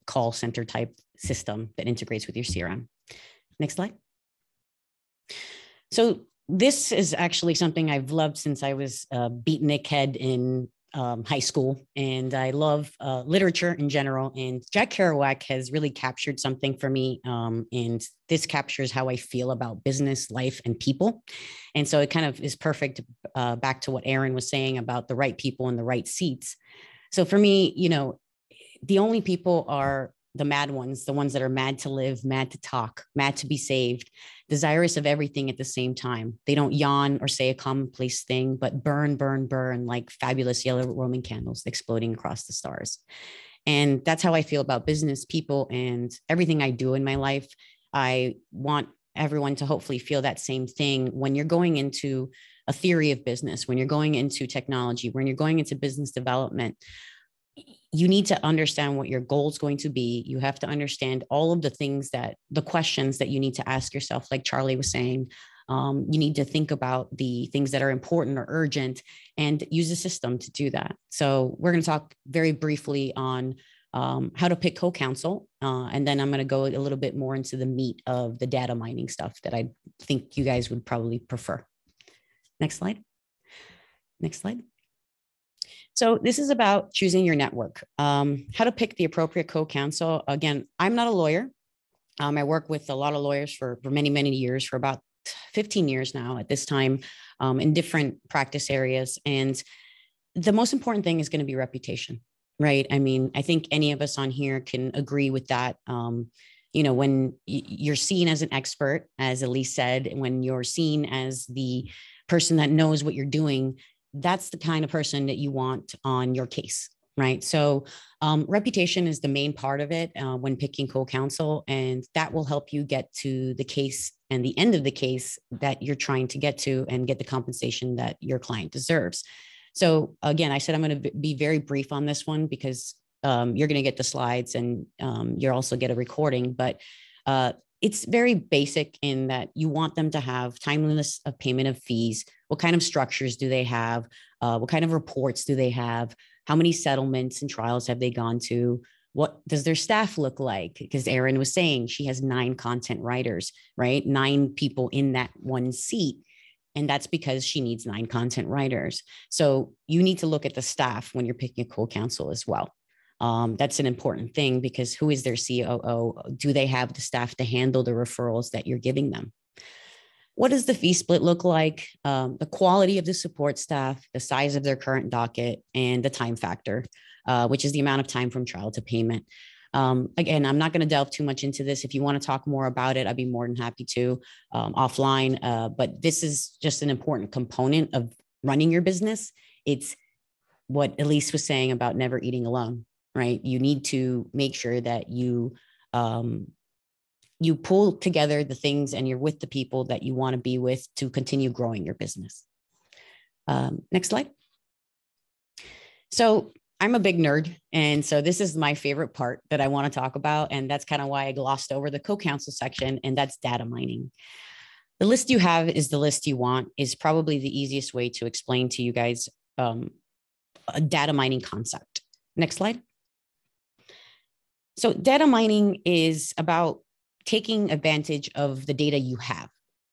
call center type system that integrates with your CRM. Next slide. So this is actually something I've loved since I was a beatnik head in high school, and I love literature in general. And Jack Kerouac has really captured something for me, and this captures how I feel about business, life, and people. And so it kind of is perfect back to what Erin was saying about the right people in the right seats. So for me, the only people are the mad ones, the ones that are mad to live, mad to talk, mad to be saved, desirous of everything at the same time. They don't yawn or say a commonplace thing, but burn, burn, burn like fabulous yellow Roman candles exploding across the stars. And that's how I feel about business, people, and everything I do in my life. I want everyone to hopefully feel that same thing when you're going into a theory of business, when you're going into technology, when you're going into business development. You need to understand what your goal is going to be. You have to understand all of the questions that you need to ask yourself, like Charlie was saying. You need to think about the things that are important or urgent and use a system to do that. So we're going to talk very briefly on how to pick co-counsel. And then I'm going to go a little bit more into the meat of the data mining stuff that I think you guys would probably prefer. Next slide. Next slide. So this is about choosing your network, how to pick the appropriate co-counsel. Again, I'm not a lawyer. I work with a lot of lawyers for many, many years, for about 15 years now at this time, in different practice areas. And the most important thing is going to be reputation, right? I mean, I think any of us on here can agree with that. When you're seen as an expert, as Elise said, when you're seen as the person that knows what you're doing, that's the kind of person that you want on your case, right? So reputation is the main part of it when picking co-counsel, and that will help you get to the case and the end of the case that you're trying to get to and get the compensation that your client deserves. So again, I said I'm going to be very brief on this one because you're going to get the slides and you'll also get a recording, but it's very basic in that you want them to have timeliness of payment of fees. What kind of structures do they have? What kind of reports do they have? How many settlements and trials have they gone to? What does their staff look like? Because Erin was saying she has 9 content writers, right? 9 people in that one seat. And that's because she needs 9 content writers. So you need to look at the staff when you're picking a co-counsel as well. That's an important thing because who is their COO? Do they have the staff to handle the referrals that you're giving them? What does the fee split look like? The quality of the support staff, the size of their current docket, and the time factor, which is the amount of time from trial to payment. Again, I'm not going to delve too much into this. If you want to talk more about it, I'd be more than happy to offline. But this is just an important component of running your business. It's what Elise was saying about never eating alone. Right? You need to make sure that you pull together the things and you're with the people that you want to be with to continue growing your business. Next slide. So I'm a big nerd. And so this is my favorite part that I want to talk about. And that's kind of why I glossed over the co-counsel section, and that's data mining. The list you have is the list you want is probably the easiest way to explain to you guys a data mining concept. Next slide. So data mining is about taking advantage of the data you have.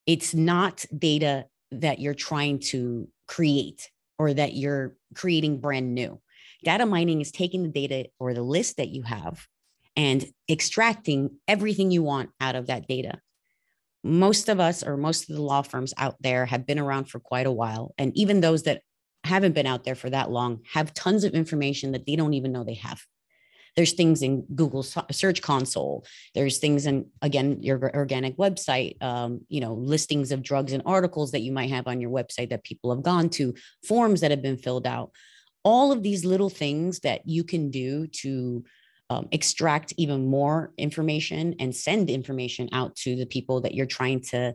It's not data that you're trying to create or that you're creating brand new. Data mining is taking the data or the list that you have and extracting everything you want out of that data. Most of us, or most of the law firms out there, have been around for quite a while. And even those that haven't been out there for that long have tons of information that they don't even know they have. There's things in Google Search Console. There's things in, again, your organic website, listings of drugs and articles that you might have on your website that people have gone to, forms that have been filled out. All of these little things that you can do to extract even more information and send information out to the people that you're trying to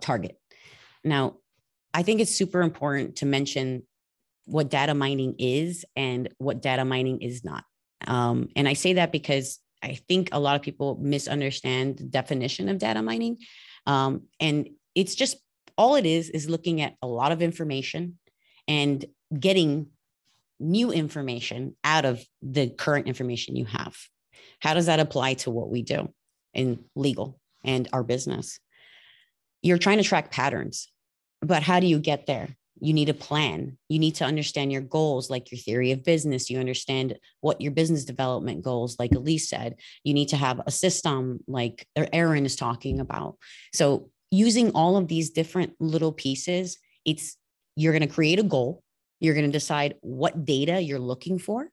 target. Now, I think it's super important to mention what data mining is and what data mining is not. And I say that because I think a lot of people misunderstand the definition of data mining. And it's just, all it is looking at a lot of information and getting new information out of the current information you have. How does that apply to what we do in legal and our business? You're trying to track patterns, but how do you get there? You need a plan. You need to understand your goals, like your theory of business. You understand what your business development goals, like Elise said. You need to have a system like Erin is talking about. So using all of these different little pieces, you're going to create a goal. You're going to decide what data you're looking for.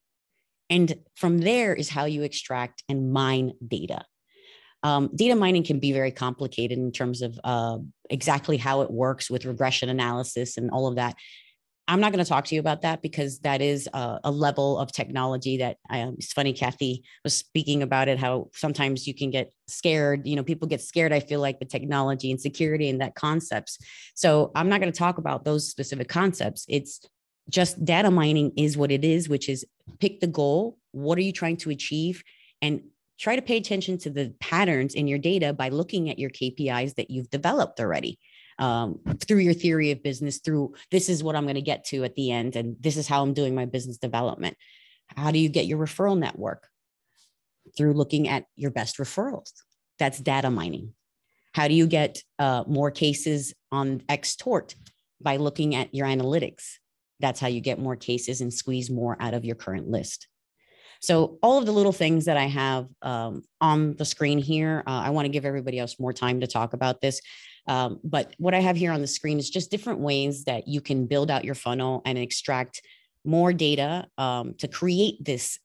And from there is how you extract and mine data. Data mining can be very complicated in terms of exactly how it works with regression analysis and all of that. I'm not going to talk to you about that because that is a level of technology that it's funny, Cathie was speaking about it, how sometimes you can get scared. People get scared, I feel like, with technology and security and that concepts. So I'm not going to talk about those specific concepts. It's just data mining is what it is, which is pick the goal. What are you trying to achieve? And try to pay attention to the patterns in your data by looking at your KPIs that you've developed already through your theory of business, through this is what I'm going to get to at the end. And this is how I'm doing my business development. How do you get your referral network? Through looking at your best referrals. That's data mining. How do you get more cases on X tort? By looking at your analytics. That's how you get more cases and squeeze more out of your current list. So all of the little things that I have on the screen here, I want to give everybody else more time to talk about this. But what I have here on the screen is just different ways that you can build out your funnel and extract more data to create this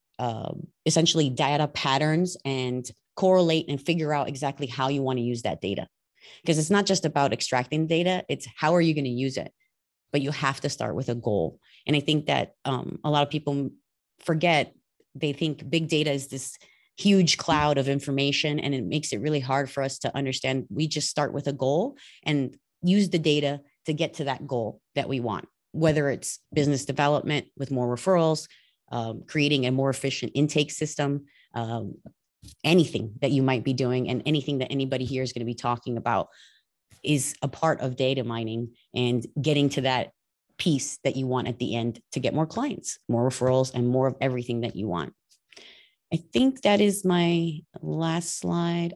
essentially data patterns and correlate and figure out exactly how you want to use that data. Because it's not just about extracting data, it's how are you going to use it? But you have to start with a goal. And I think that a lot of people forget. They think big data is this huge cloud of information, and it makes it really hard for us to understand. We just start with a goal and use the data to get to that goal that we want, whether it's business development with more referrals, creating a more efficient intake system, anything that you might be doing, and anything that anybody here is going to be talking about is a part of data mining and getting to that piece that you want at the end to get more clients, more referrals, and more of everything that you want. I think that is my last slide.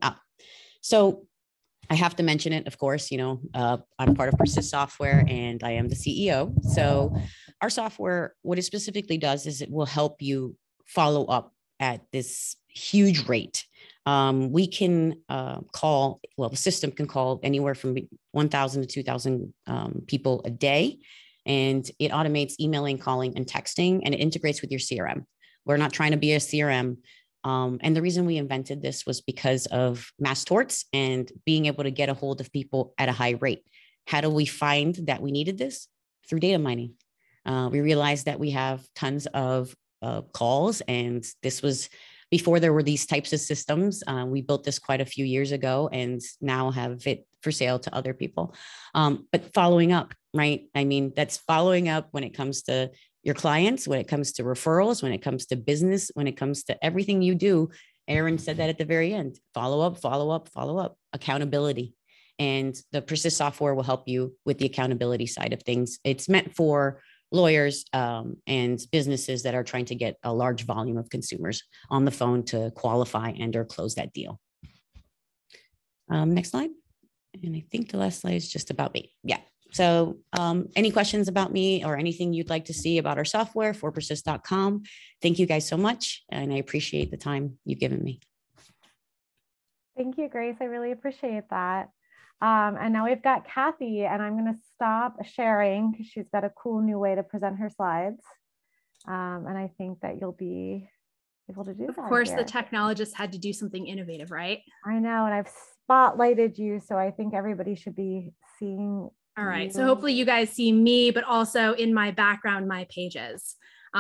So I have to mention it, of course, I'm part of Persist Software and I am the CEO. So our software, what it specifically does is it will help you follow up at this huge rate. We can the system can call anywhere from 1,000 to 2,000 people a day. And it automates emailing, calling, and texting, and it integrates with your CRM. We're not trying to be a CRM. And the reason we invented this was because of mass torts and being able to get a hold of people at a high rate. How do we find that we needed this? Through data mining. We realized that we have tons of calls, and this was before there were these types of systems. We built this quite a few years ago and now have it for sale to other people. But following up, right? I mean, that's following up when it comes to your clients, when it comes to referrals, when it comes to business, when it comes to everything you do. Erin said that at the very end: follow up, follow up, follow up, accountability. And the Persist software will help you with the accountability side of things. It's meant for lawyers and businesses that are trying to get a large volume of consumers on the phone to qualify and or close that deal. Next slide. And I think the last slide is just about me. Yeah. So any questions about me or anything you'd like to see about our software, forpersist.com. Thank you guys so much. And I appreciate the time you've given me. Thank you, Grace. I really appreciate that. And now we've got Cathie, and I'm going to stop sharing because she's got a cool new way to present her slides. And I think that you'll be able to do that. Of course, the technologist had to do something innovative, right? I know, and I've spotlighted you, so I think everybody should be seeing. All right, so hopefully you guys see me, but also in my background, my pages.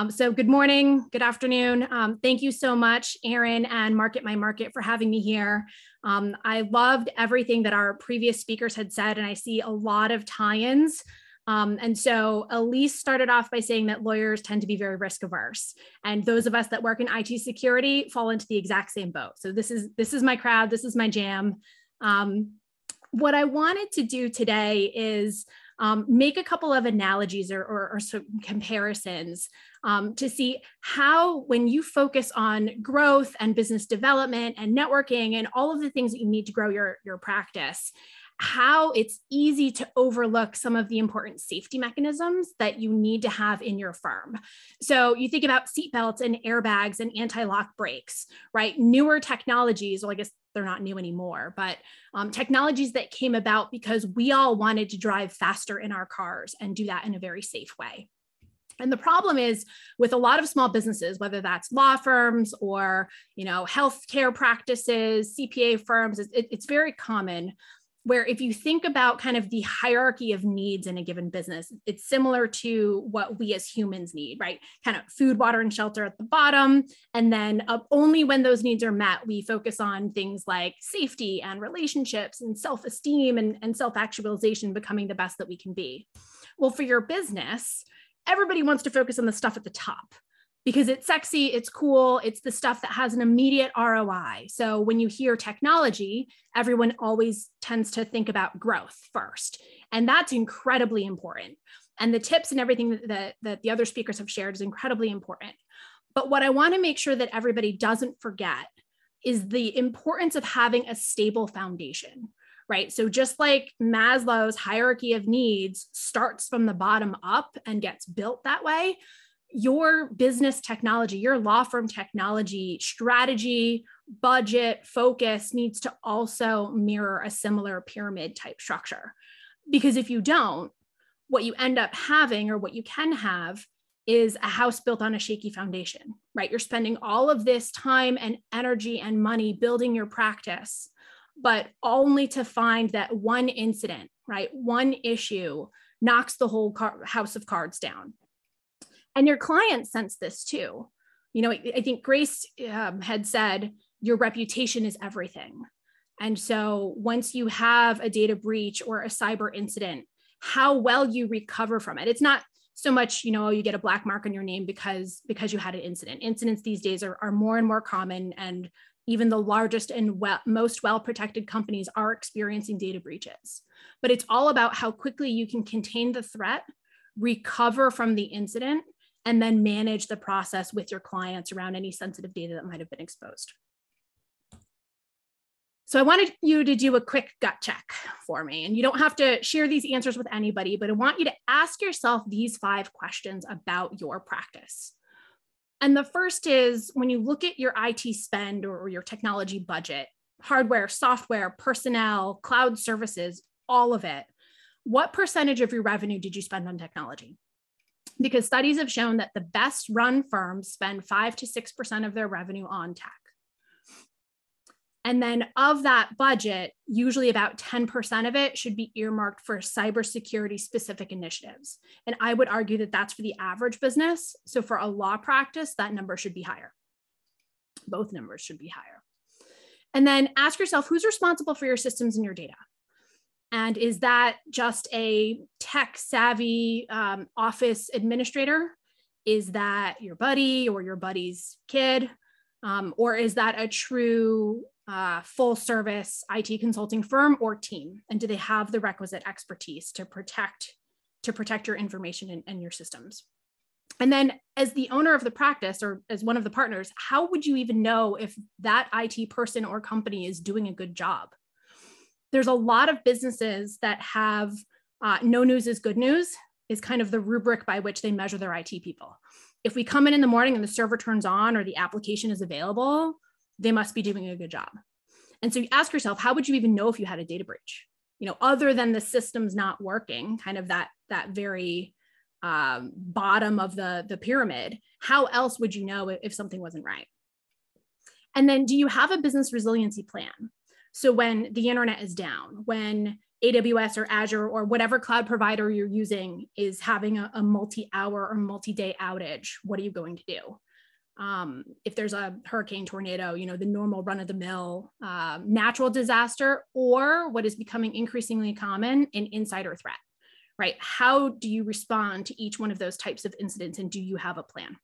So good morning, good afternoon. Thank you so much, Erin and Market My Market, for having me here. I loved everything that our previous speakers had said, and I see a lot of tie-ins. And so Elise started off by saying that lawyers tend to be very risk averse, and those of us that work in IT security fall into the exact same boat. So this is my crowd, this is my jam. What I wanted to do today is make a couple of analogies or some comparisons to see how, when you focus on growth and business development and networking and all of the things that you need to grow your practice, how it's easy to overlook some of the important safety mechanisms that you need to have in your firm. So you think about seatbelts and airbags and anti-lock brakes, right? Newer technologies, well, I guess they're not new anymore, but technologies that came about because we all wanted to drive faster in our cars and do that in a very safe way. And the problem is with a lot of small businesses, whether that's law firms or, healthcare practices, CPA firms, it's very common where if you think about kind of the hierarchy of needs in a given business, it's similar to what we as humans need, right? Kind of food, water, and shelter at the bottom. And then only when those needs are met, we focus on things like safety and relationships and self-esteem and self-actualization, becoming the best that we can be. Well, for your business, everybody wants to focus on the stuff at the top, because it's sexy, it's cool, it's the stuff that has an immediate ROI. So when you hear technology, everyone always tends to think about growth first. And that's incredibly important. And the tips and everything that the other speakers have shared is incredibly important. But what I want to make sure that everybody doesn't forget is the importance of having a stable foundation, right? So just like Maslow's hierarchy of needs starts from the bottom up and gets built that way, your business technology, your law firm technology, strategy, budget, focus needs to also mirror a similar pyramid type structure. Because if you don't, what you end up having, or what you can have, is a house built on a shaky foundation, right? You're spending all of this time and energy and money building your practice, but only to find that one incident, right? One issue knocks the whole house of cards down. And your clients sense this too. I think Grace had said, your reputation is everything. And so once you have a data breach or a cyber incident, how well you recover from it. It's not so much, you get a black mark on your name because you had an incident. Incidents these days are more and more common, and even the largest and most well-protected companies are experiencing data breaches. But it's all about how quickly you can contain the threat, recover from the incident, and then manage the process with your clients around any sensitive data that might have been exposed. So I wanted you to do a quick gut check for me, and you don't have to share these answers with anybody, but I want you to ask yourself these 5 questions about your practice. And the first is, when you look at your IT spend or your technology budget, hardware, software, personnel, cloud services, all of it, what percentage of your revenue did you spend on technology? Because studies have shown that the best run firms spend 5 to 6% of their revenue on tech. And then of that budget, usually about 10% of it should be earmarked for cybersecurity specific initiatives. And I would argue that that's for the average business. So for a law practice, that number should be higher. Both numbers should be higher. And then ask yourself, who's responsible for your systems and your data? And is that just a tech savvy office administrator? Is that your buddy or your buddy's kid? Or is that a true full service IT consulting firm or team? And do they have the requisite expertise to protect your information and your systems? And then as the owner of the practice or as one of the partners, how would you even know if that IT person or company is doing a good job? There's a lot of businesses that have no news is good news is kind of the rubric by which they measure their IT people. If we come in the morning and the server turns on or the application is available, they must be doing a good job. And so you ask yourself, how would you even know if you had a data breach? You know, other than the system's not working, kind of that very bottom of the pyramid, how else would you know if something wasn't right? And then do you have a business resiliency plan? So when the internet is down, when AWS or Azure or whatever cloud provider you're using is having a multi-hour or multi-day outage, what are you going to do? If there's a hurricane, tornado, you know, the normal run-of-the-mill natural disaster, or what is becoming increasingly common, an insider threat, right? How do you respond to each one of those types of incidents, and do you have a plan?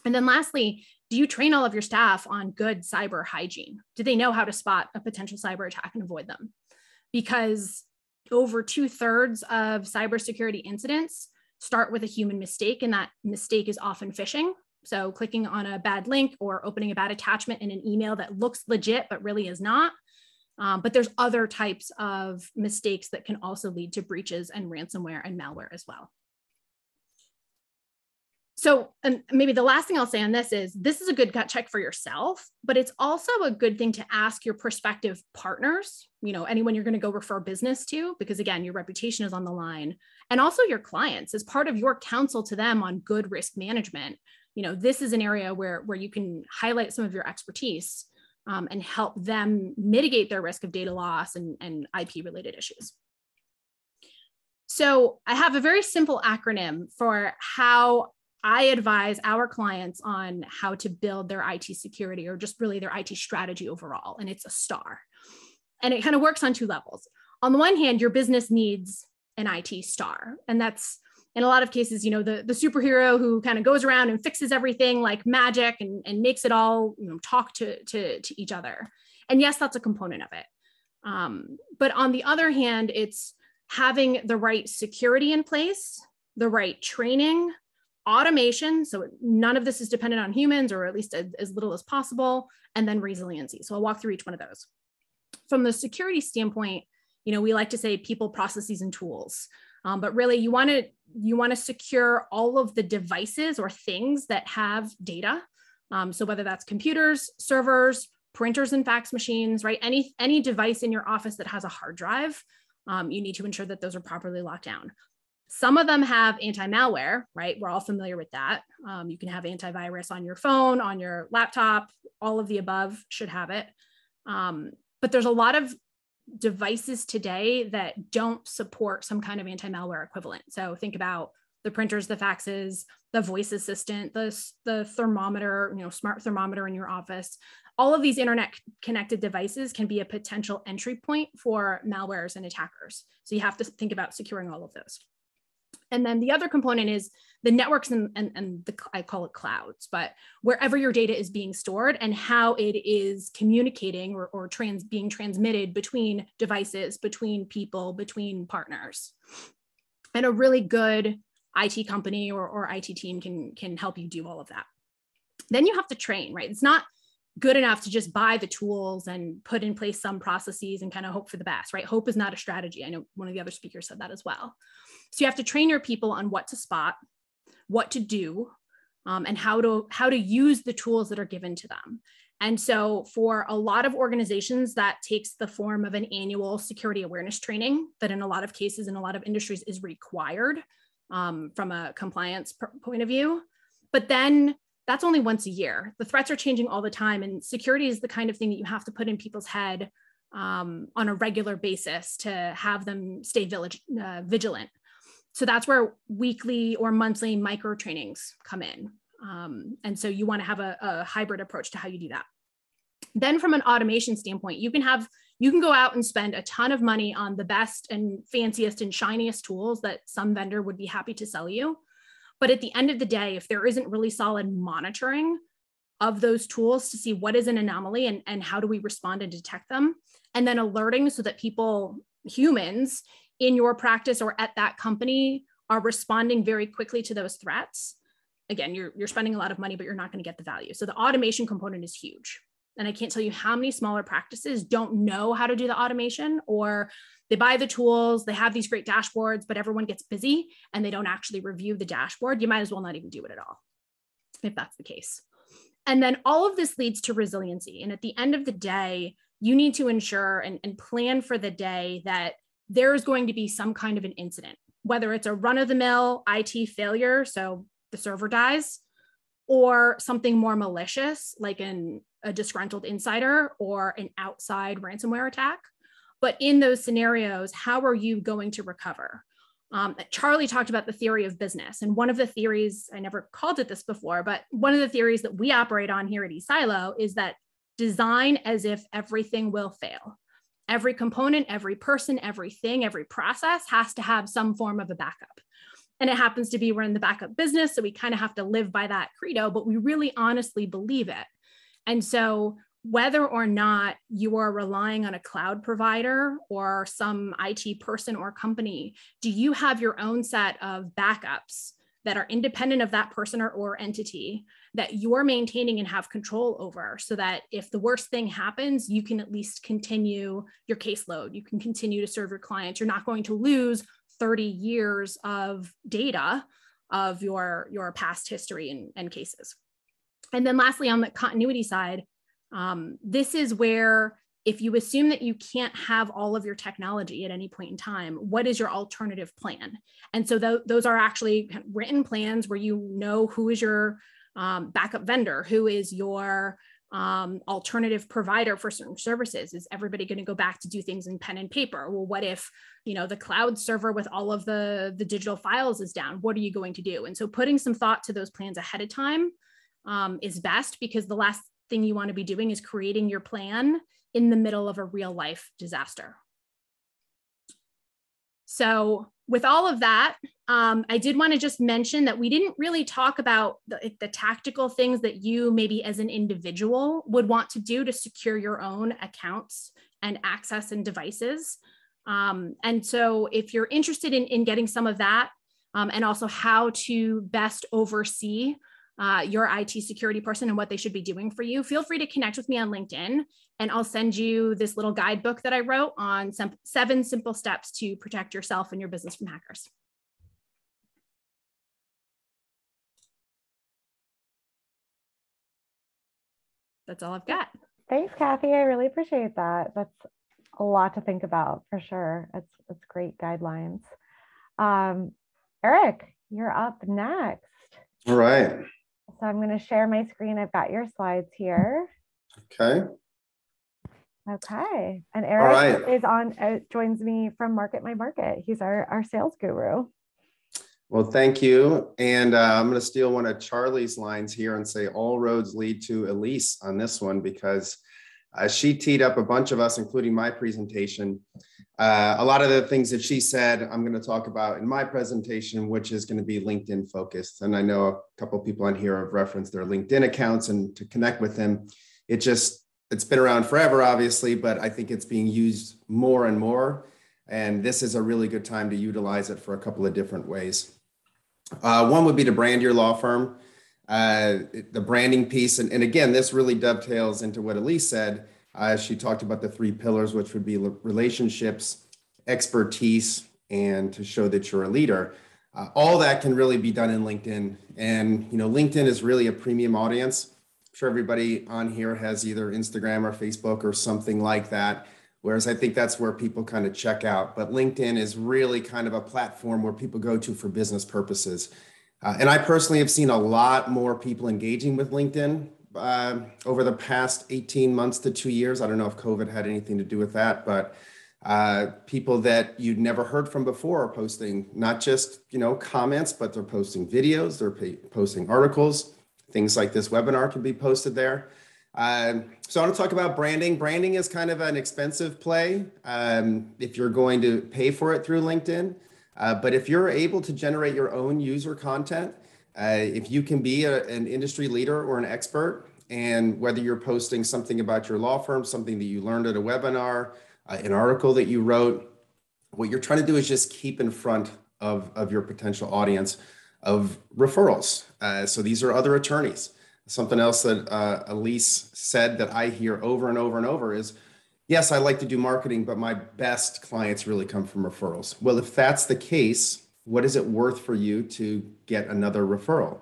And then lastly, do you train all of your staff on good cyber hygiene? Do they know how to spot a potential cyber attack and avoid them? Because over 2/3 of cybersecurity incidents start with a human mistake, and that mistake is often phishing. So clicking on a bad link or opening a bad attachment in an email that looks legit, but really is not. But there's other types of mistakes that can also lead to breaches and ransomware and malware as well. So, and maybe the last thing I'll say on this is a good gut check for yourself, but it's also a good thing to ask your prospective partners, you know, anyone you're going to go refer business to, because again, your reputation is on the line, and also your clients as part of your counsel to them on good risk management. You know, this is an area where you can highlight some of your expertise and help them mitigate their risk of data loss and IP related issues. So I have a very simple acronym for how I advise our clients on how to build their IT security, or just really their IT strategy overall. And it's a STAR. And it kind of works on two levels. On the one hand, your business needs an IT STAR. And that's, in a lot of cases, you know, the superhero who kind of goes around and fixes everything like magic and makes it all, you know, talk to each other. And yes, that's a component of it. But on the other hand, it's having the right security in place, the right training, automation, so none of this is dependent on humans, or at least as little as possible, and then resiliency. So I'll walk through each one of those. From the security standpoint, you know, we like to say people, processes, and tools, but really you want to secure all of the devices or things that have data. So whether that's computers, servers, printers and fax machines, right? Any device in your office that has a hard drive, you need to ensure that those are properly locked down. Some of them have anti-malware, right? We're all familiar with that. You can have antivirus on your phone, on your laptop, all of the above should have it. But there's a lot of devices today that don't support some kind of anti-malware equivalent. So think about the printers, the faxes, the voice assistant, the thermometer, you know, smart thermometer in your office. All of these internet connected devices can be a potential entry point for malwares and attackers. So you have to think about securing all of those. And then the other component is the networks and I call it clouds, but wherever your data is being stored and how it is communicating or being transmitted between devices, between people, between partners. And a really good IT company or IT team can help you do all of that. Then you have to train, right? It's not good enough to just buy the tools and put in place some processes and kind of hope for the best, right? Hope is not a strategy. I know one of the other speakers said that as well. So you have to train your people on what to spot, what to do, and how to use the tools that are given to them. And so for a lot of organizations, that takes the form of an annual security awareness training that in a lot of cases, in a lot of industries is required from a compliance point of view. But then that's only once a year. The threats are changing all the time, and security is the kind of thing that you have to put in people's head on a regular basis to have them stay vigilant. So that's where weekly or monthly micro trainings come in. And so you want to have a hybrid approach to how you do that. Then from an automation standpoint, you can have You can go out and spend a ton of money on the best and fanciest and shiniest tools that some vendor would be happy to sell you. But at the end of the day, if there isn't really solid monitoring of those tools to see what is an anomaly and how do we respond and detect them, and then alerting so that people, humans in your practice or at that company, are responding very quickly to those threats, again, you're spending a lot of money, but you're not going to get the value. So the automation component is huge. And I can't tell you how many smaller practices don't know how to do the automation, or they buy the tools, they have these great dashboards, but everyone gets busy and they don't actually review the dashboard. You might as well not even do it at all, if that's the case. And then all of this leads to resiliency. And at the end of the day, you need to ensure and plan for the day that there's going to be some kind of an incident, whether it's a run-of-the-mill IT failure, so the server dies, or something more malicious, like a disgruntled insider or an outside ransomware attack. But in those scenarios, how are you going to recover? Charlie talked about the theory of business. And one of the theories, I never called it this before, but one of the theories that we operate on here at eSilo is that design as if everything will fail. Every component, every person, everything, every process has to have some form of a backup. And it happens to be we're in the backup business, so we kind of have to live by that credo, but we really honestly believe it. And so whether or not you are relying on a cloud provider or some IT person or company, do you have your own set of backups that are independent of that person or entity that you're maintaining and have control over, so that if the worst thing happens, you can at least continue your caseload, you can continue to serve your clients, you're not going to lose 30 years of data of your past history and cases. And then lastly, on the continuity side, this is where if you assume that you can't have all of your technology at any point in time, what is your alternative plan? And so those are actually written plans where you know who is your backup vendor, who is your alternative provider for certain services. Is everybody going to go back to do things in pen and paper? Well, what if, the cloud server with all of the digital files is down? What are you going to do? And so putting some thought to those plans ahead of time is best, because the last thing you want to be doing is creating your plan in the middle of a real life disaster. So with all of that, I did want to just mention that we didn't really talk about the tactical things that you maybe as an individual would want to do to secure your own accounts and access and devices. And so if you're interested in getting some of that, and also how to best oversee your IT security person and what they should be doing for you, feel free to connect with me on LinkedIn, and I'll send you this little guidebook that I wrote on 7 simple steps to protect yourself and your business from hackers. That's all I've got. Thanks, Cathie. I really appreciate that. That's a lot to think about for sure. It's great guidelines. Eric, you're up next. All right. So I'm going to share my screen. I've got your slides here. Okay. Okay. And Eric is joins me from Market My Market. He's our sales guru. Well, thank you. And I'm going to steal one of Charlie's lines here and say all roads lead to Elise on this one, because she teed up a bunch of us, including my presentation. A lot of the things that she said, I'm going to talk about in my presentation, which is going to be LinkedIn focused. And I know a couple of people on here have referenced their LinkedIn accounts, and to connect with them, it's been around forever, obviously, but I think it's being used more and more. And this is a really good time to utilize it for a couple of different ways. One would be to brand your law firm, the branding piece. And again, this really dovetails into what Elise said. She talked about the 3 pillars, which would be relationships, expertise, and to show that you're a leader. All that can really be done in LinkedIn. And, LinkedIn is really a premium audience. I'm sure everybody on here has either Instagram or Facebook or something like that. Whereas I think that's where people kind of check out. But LinkedIn is really kind of a platform where people go to for business purposes. And I personally have seen a lot more people engaging with LinkedIn over the past 18 months to 2 years. I don't know if COVID had anything to do with that, but people that you'd never heard from before are posting not just, comments, but they're posting videos, they're posting articles. Things like this webinar can be posted there. So I want to talk about branding. Branding is kind of an expensive play if you're going to pay for it through LinkedIn. But if you're able to generate your own user content, if you can be an industry leader or an expert, and whether you're posting something about your law firm, something that you learned at a webinar, an article that you wrote, what you're trying to do is just keep in front of your potential audience of referrals. So these are other attorneys. Something else that Elise said that I hear over and over and over is, yes, I like to do marketing, but my best clients really come from referrals. Well, if that's the case, what is it worth for you to get another referral?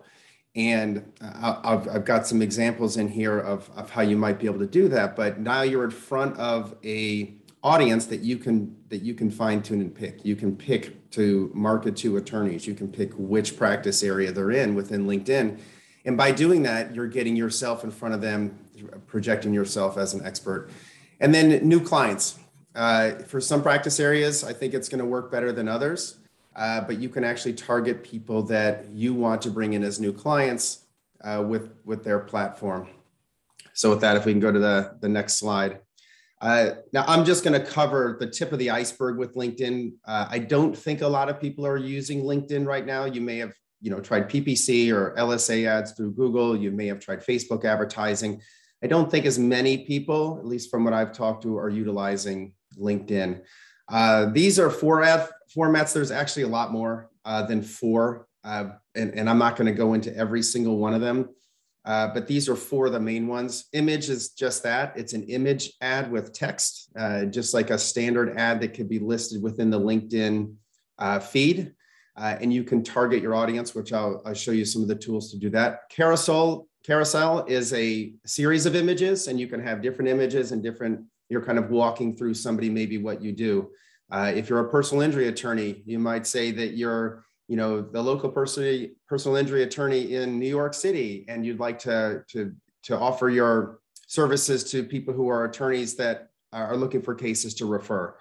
And I've got some examples in here of how you might be able to do that, but now you're in front of a audience that you can fine tune and pick. You can pick to market to attorneys. You can pick which practice area they're in within LinkedIn. And by doing that, you're getting yourself in front of them, projecting yourself as an expert. And then new clients. For some practice areas, I think it's going to work better than others, but you can actually target people that you want to bring in as new clients with their platform. So with that, if we can go to the next slide. Now, I'm just going to cover the tip of the iceberg with LinkedIn. I don't think a lot of people are using LinkedIn right now. You may have tried PPC or LSA ads through Google. You may have tried Facebook advertising. I don't think as many people, at least from what I've talked to, are utilizing LinkedIn. These are four formats. There's actually a lot more than four, and I'm not going to go into every single one of them, but these are four of the main ones. Image is just that. It's an image ad with text, just like a standard ad that could be listed within the LinkedIn feed. And you can target your audience, which I'll show you some of the tools to do that. Carousel is a series of images, and you can have different images and you're kind of walking through somebody, maybe what you do. If you're a personal injury attorney, you might say that you're, the local personal injury attorney in New York City, and you'd like to offer your services to people who are attorneys that are looking for cases to refer.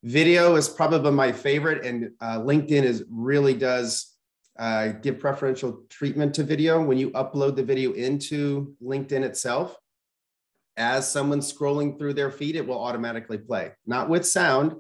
Video is probably my favorite, and LinkedIn really does give preferential treatment to video. When you upload the video into LinkedIn itself, as someone's scrolling through their feed, it will automatically play. Not with sound,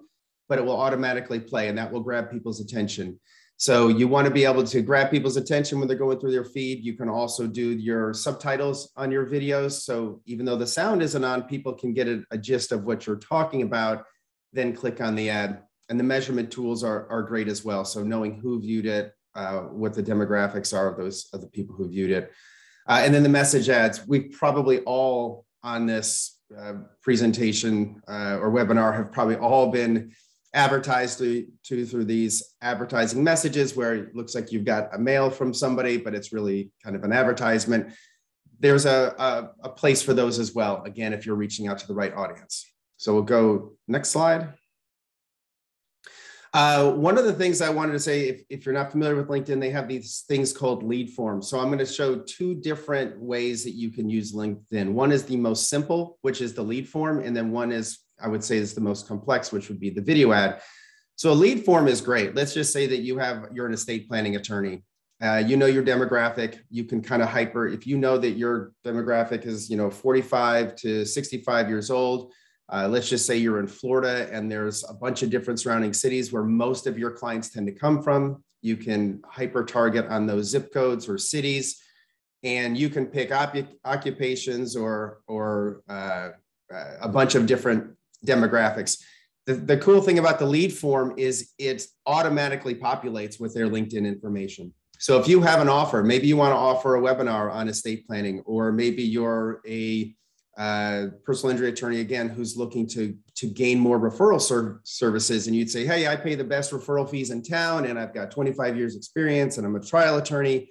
but it will automatically play, and that will grab people's attention. So you want to be able to grab people's attention when they're going through their feed. You can also do your subtitles on your videos. So even though the sound isn't on, people can get a gist of what you're talking about, then click on the ad. And the measurement tools are great as well. So knowing who viewed it, what the demographics are of the people who viewed it. And then the message ads. We probably all on this presentation or webinar have probably all been advertised through these advertising messages where it looks like you've got a mail from somebody, but it's really kind of an advertisement. There's a place for those as well, again, if you're reaching out to the right audience. So we'll go next slide. One of the things I wanted to say, if you're not familiar with LinkedIn, they have these things called lead forms. So I'm going to show two different ways that you can use LinkedIn. One is the most simple, which is the lead form. And then one is, I would say, is the most complex, which would be the video ad. So a lead form is great. Let's just say that you're an estate planning attorney. You know your demographic. You can kind of if you know that your demographic is 45 to 65 years old. Let's just say you're in Florida and there's a bunch of different surrounding cities where most of your clients tend to come from. You can hyper target on those zip codes or cities, and you can pick occupations or a bunch of different demographics. The cool thing about the lead form is it automatically populates with their LinkedIn information. So if you have an offer, maybe you want to offer a webinar on estate planning, or maybe you're a personal injury attorney, again, who's looking to gain more referral services. And you'd say, hey, I pay the best referral fees in town, and I've got 25 years experience, and I'm a trial attorney.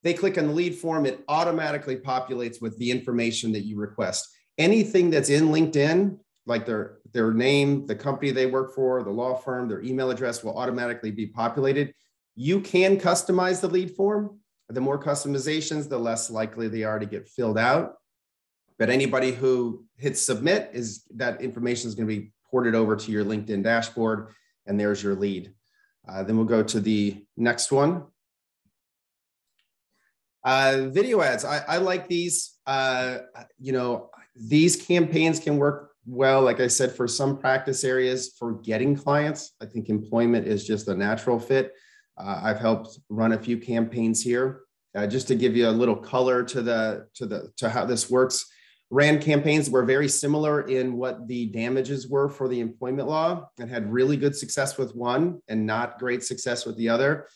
They click on the lead form, it automatically populates with the information that you request. Anything that's in LinkedIn, like their name, the company they work for, the law firm, their email address will automatically be populated. You can customize the lead form. The more customizations, the less likely they are to get filled out. But anybody who hits submit, that information is going to be ported over to your LinkedIn dashboard, and there's your lead. Then we'll go to the next one. Video ads. I like these. These campaigns can work well, like I said, for some practice areas for getting clients. I think employment is just a natural fit. I've helped run a few campaigns here. Just to give you a little color to how this works. Ran campaigns were very similar in what the damages were for the employment law, and had really good success with one and not great success with the other.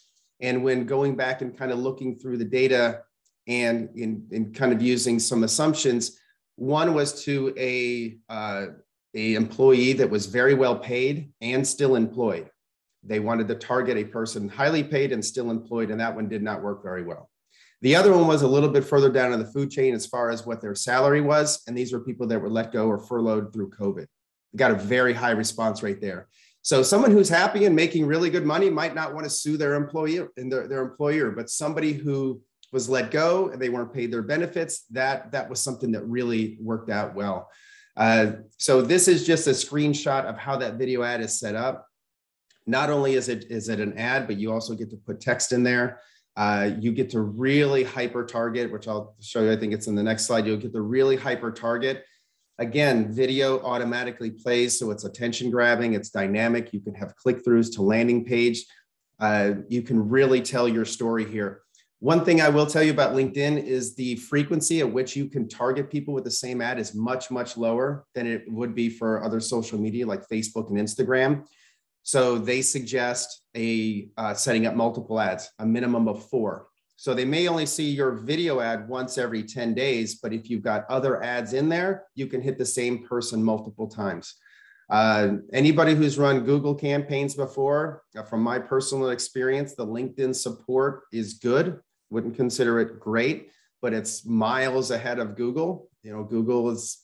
And when going back and kind of looking through the data and in kind of using some assumptions, one was to a employee that was very well paid and still employed. They wanted to target a person highly paid and still employed, and that one did not work very well. The other one was a little bit further down in the food chain as far as what their salary was. And these were people that were let go or furloughed through COVID. We got a very high response rate there. So someone who's happy and making really good money might not want to sue their employer and their employer, but somebody who was let go and they weren't paid their benefits, that was something that really worked out well. So this is just a screenshot of how that video ad is set up. Not only is it an ad, but you also get to put text in there. You get to really hyper target, which I'll show you. I think it's in the next slide. You'll get to really hyper target. Again, video automatically plays, so it's attention grabbing, it's dynamic. You can have click-throughs to landing page. You can really tell your story here. One thing I will tell you about LinkedIn is the frequency at which you can target people with the same ad is much, much lower than it would be for other social media like Facebook and Instagram. So they suggest setting up multiple ads, a minimum of 4. So they may only see your video ad once every 10 days, but if you've got other ads in there, you can hit the same person multiple times. Anybody who's run Google campaigns before, from my personal experience, the LinkedIn support is good. Wouldn't consider it great, but it's miles ahead of Google. Google is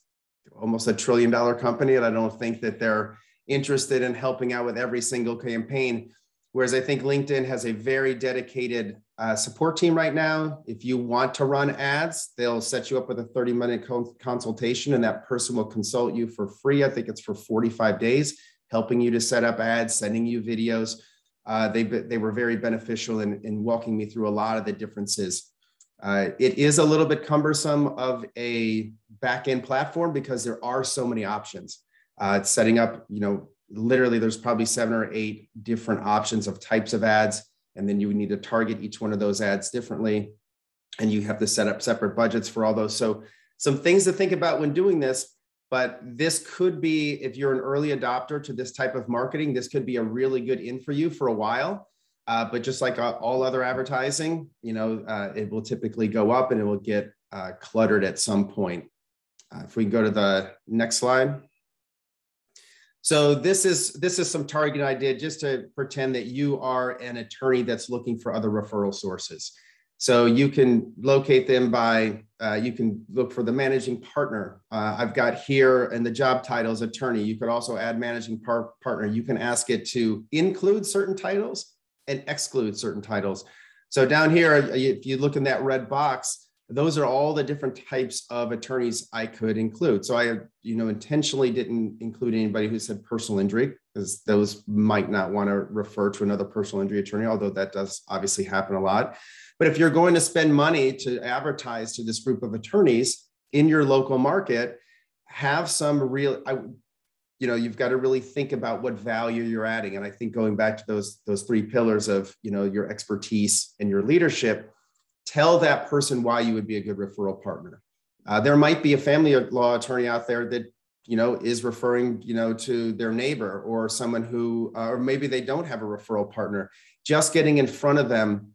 almost $1 trillion company, and I don't think that they're interested in helping out with every single campaign. Whereas I think LinkedIn has a very dedicated support team right now. If you want to run ads, they'll set you up with a 30-minute consultation, and that person will consult you for free. I think it's for 45 days, helping you to set up ads, sending you videos. They were very beneficial in walking me through a lot of the differences. It is a little bit cumbersome of a back-end platform because there are so many options. It's setting up, literally there's probably 7 or 8 different options of types of ads. And then you would need to target each one of those ads differently. And you have to set up separate budgets for all those. So some things to think about when doing this, but this could be, if you're an early adopter to this type of marketing, this could be a really good in for you for a while. But just like all other advertising, it will typically go up and it will get cluttered at some point. If we go to the next slide. So this is some targeting I did just to pretend that you are an attorney that's looking for other referral sources. So you can locate them by, you can look for the managing partner. I've got here in the job titles, attorney. You could also add managing partner. You can ask it to include certain titles and exclude certain titles. So down here, if you look in that red box, those are all the different types of attorneys I could include. So I, intentionally didn't include anybody who said personal injury, because those might not want to refer to another personal injury attorney, although that does obviously happen a lot. But if you're going to spend money to advertise to this group of attorneys in your local market, have some real, you've got to really think about what value you're adding. And I think going back to those 3 pillars of, your expertise and your leadership, tell that person why you would be a good referral partner. There might be a family law attorney out there that, is referring, to their neighbor or someone who, or maybe they don't have a referral partner. Just getting in front of them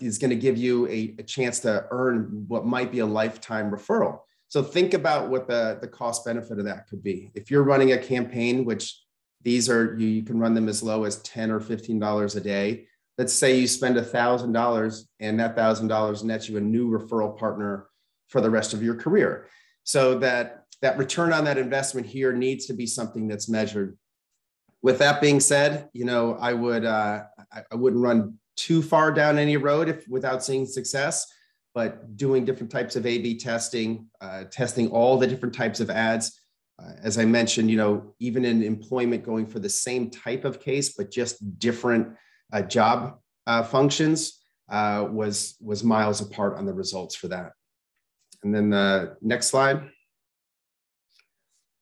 is going to give you a chance to earn what might be a lifetime referral. So think about what the cost benefit of that could be. If you're running a campaign, which these are, you can run them as low as $10 or $15 a day. Let's say you spend $1,000 and that $1,000 nets you a new referral partner for the rest of your career. So that return on that investment here needs to be something that's measured. With that being said, I wouldn't run too far down any road without seeing success, but doing different types of A/B testing, testing all the different types of ads. As I mentioned, even in employment, going for the same type of case, but just different job functions was miles apart on the results for that. And then the next slide.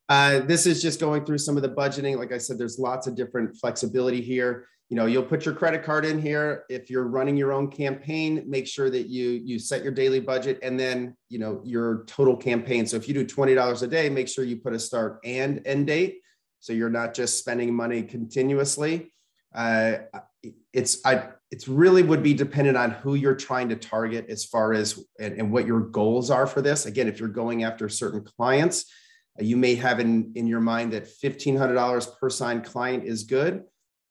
This is just going through some of the budgeting. Like I said, there's lots of different flexibility here. You know, you'll put your credit card in here. If you're running your own campaign, make sure that you set your daily budget and then, you know, your total campaign. So if you do $20 a day, make sure you put a start and end date. So you're not just spending money continuously. It's really would be dependent on who you're trying to target as far as and what your goals are for this. Again, if you're going after certain clients, you may have in your mind that $1,500 per signed client is good.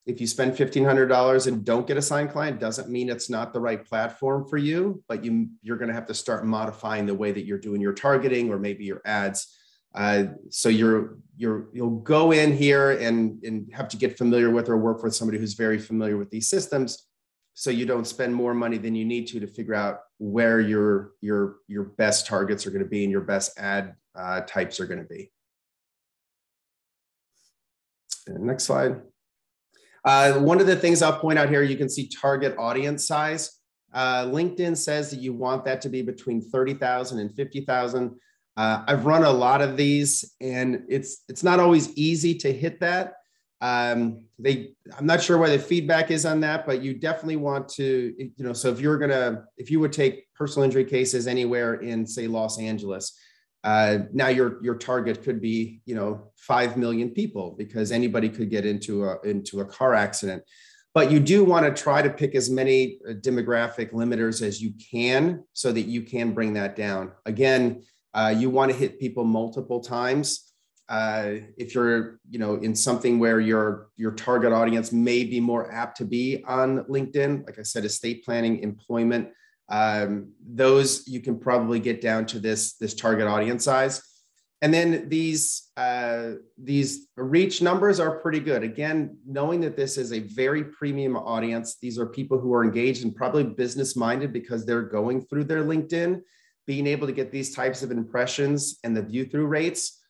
If you spend $1,500 and don't get a signed client, doesn't mean it's not the right platform for you, but you're going to have to start modifying the way that you're doing your targeting or maybe your ads. So you'll go in here and have to get familiar with or work with somebody who's very familiar with these systems, so you don't spend more money than you need to figure out where your best targets are going to be and your best ad types are going to be. And next slide. One of the things I'll point out here, you can see target audience size. LinkedIn says that you want that to be between 30,000 and 50,000. I've run a lot of these and it's not always easy to hit that. I'm not sure why the feedback is on that, but you definitely want to, you know, so if you would take personal injury cases anywhere in, say, Los Angeles, now your target could be, you know, 5 million people, because anybody could get into a car accident. But you do want to try to pick as many demographic limiters as you can so that you can bring that down. Again, you want to hit people multiple times. If you're, you know, in something where your target audience may be more apt to be on LinkedIn, like I said, estate planning, employment, those you can probably get down to this target audience size. And then these reach numbers are pretty good. Again, knowing that this is a very premium audience, these are people who are engaged and probably business minded because they're going through their LinkedIn. Being able to get these types of impressions and the view through rates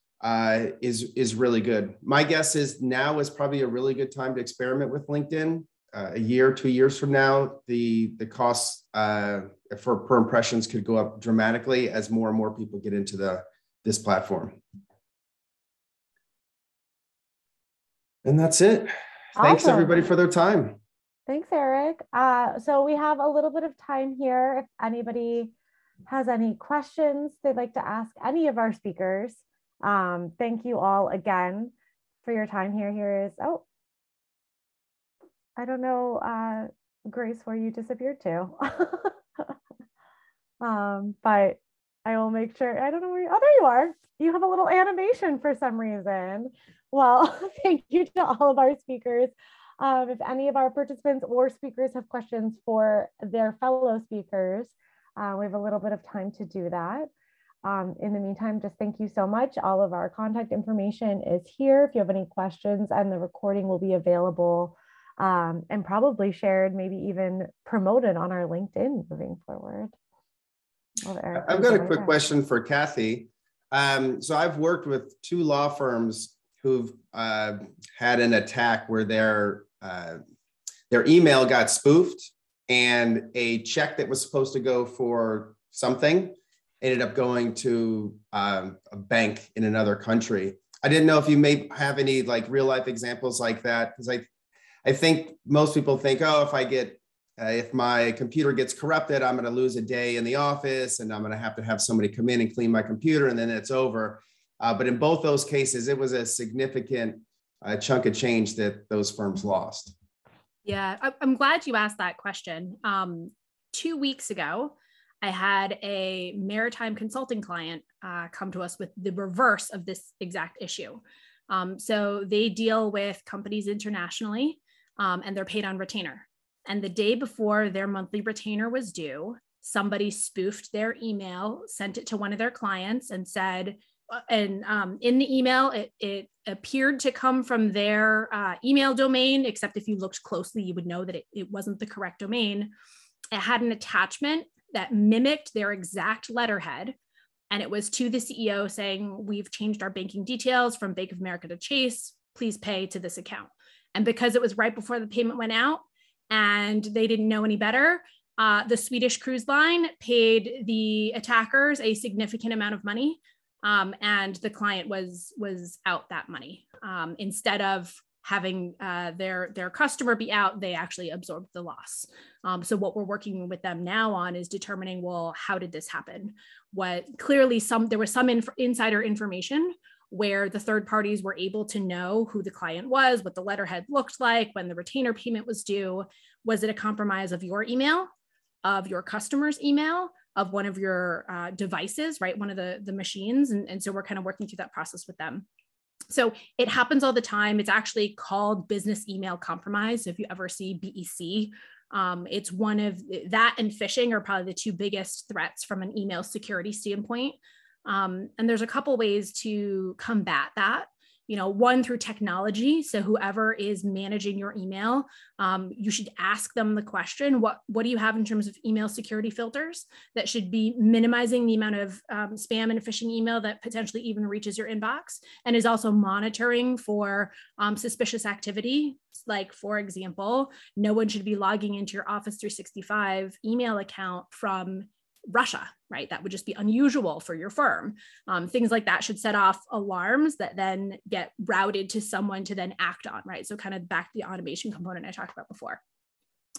is really good. My guess is now is probably a really good time to experiment with LinkedIn. A year, 2 years from now, the costs for per impressions could go up dramatically as more and more people get into this platform. And that's it. Awesome. Thanks everybody for their time. Thanks, Eric. So we have a little bit of time here. If anybody has any questions they'd like to ask any of our speakers, thank you all again for your time here. Here is, oh, I don't know, Grace, where you disappeared to. But I will make sure, I don't know where you, oh, there you are. You have a little animation for some reason. Well, thank you to all of our speakers. If any of our participants or speakers have questions for their fellow speakers, we have a little bit of time to do that. In the meantime, just thank you so much. All of our contact information is here if you have any questions, and the recording will be available and probably shared, maybe even promoted on our LinkedIn moving forward. Well, I've got a quick question for Cathie. So I've worked with 2 law firms who've had an attack where their email got spoofed, and a check that was supposed to go for something ended up going to a bank in another country. I didn't know if you may have any like real life examples like that, because I think most people think, oh, if my computer gets corrupted, I'm going to lose a day in the office and I'm going to have somebody come in and clean my computer and then it's over. But in both those cases, it was a significant chunk of change that those firms lost. Yeah, I'm glad you asked that question. 2 weeks ago, I had a maritime consulting client come to us with the reverse of this exact issue. So they deal with companies internationally, and they're paid on retainer. And the day before their monthly retainer was due, somebody spoofed their email, sent it to one of their clients and said, in the email, it appeared to come from their email domain, except if you looked closely, you would know that it wasn't the correct domain. It had an attachment that mimicked their exact letterhead. And it was to the CEO saying, we've changed our banking details from Bank of America to Chase, please pay to this account. And because it was right before the payment went out and they didn't know any better, The Swedish cruise line paid the attackers a significant amount of money, and the client was out that money. Instead of having their customer be out, they actually absorbed the loss. So what we're working with them now on is determining, well, how did this happen? Clearly there was some insider information where the third parties were able to know who the client was, what the letterhead looked like, when the retainer payment was due. Was it a compromise of your email, of your customer's email, of one of your devices, right? One of the machines. And so we're kind of working through that process with them. So it happens all the time. It's actually called business email compromise. So if you ever see BEC, it's one of that and phishing are probably the two biggest threats from an email security standpoint. And there's a couple ways to combat that. One, through technology. So whoever is managing your email, you should ask them the question, what do you have in terms of email security filters that should be minimizing the amount of spam and phishing email that potentially even reaches your inbox, and is also monitoring for suspicious activity. Like, for example, no one should be logging into your Office 365 email account from Russia, right? That would just be unusual for your firm. Things like that should set off alarms that then get routed to someone to then act on, right? So kind of back to the automation component I talked about before.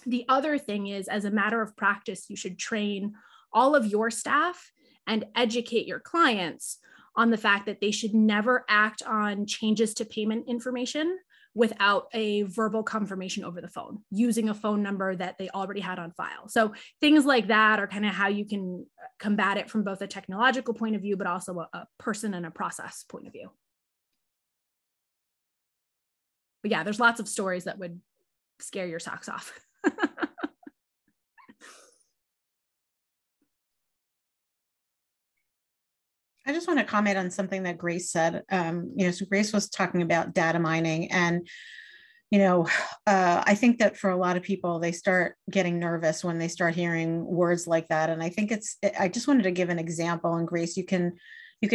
The other thing is, as a matter of practice, you should train all of your staff and educate your clients on the fact that they should never act on changes to payment information without a verbal confirmation over the phone, using a phone number that they already had on file. So things like that are kind of how you can combat it from both a technological point of view, but also a person and a process point of view. But yeah, there's lots of stories that would scare your socks off. I just want to comment on something that Grace said. So Grace was talking about data mining, and I think that for a lot of people, they start getting nervous when they start hearing words like that. And I think I just wanted to give an example, and Grace, you can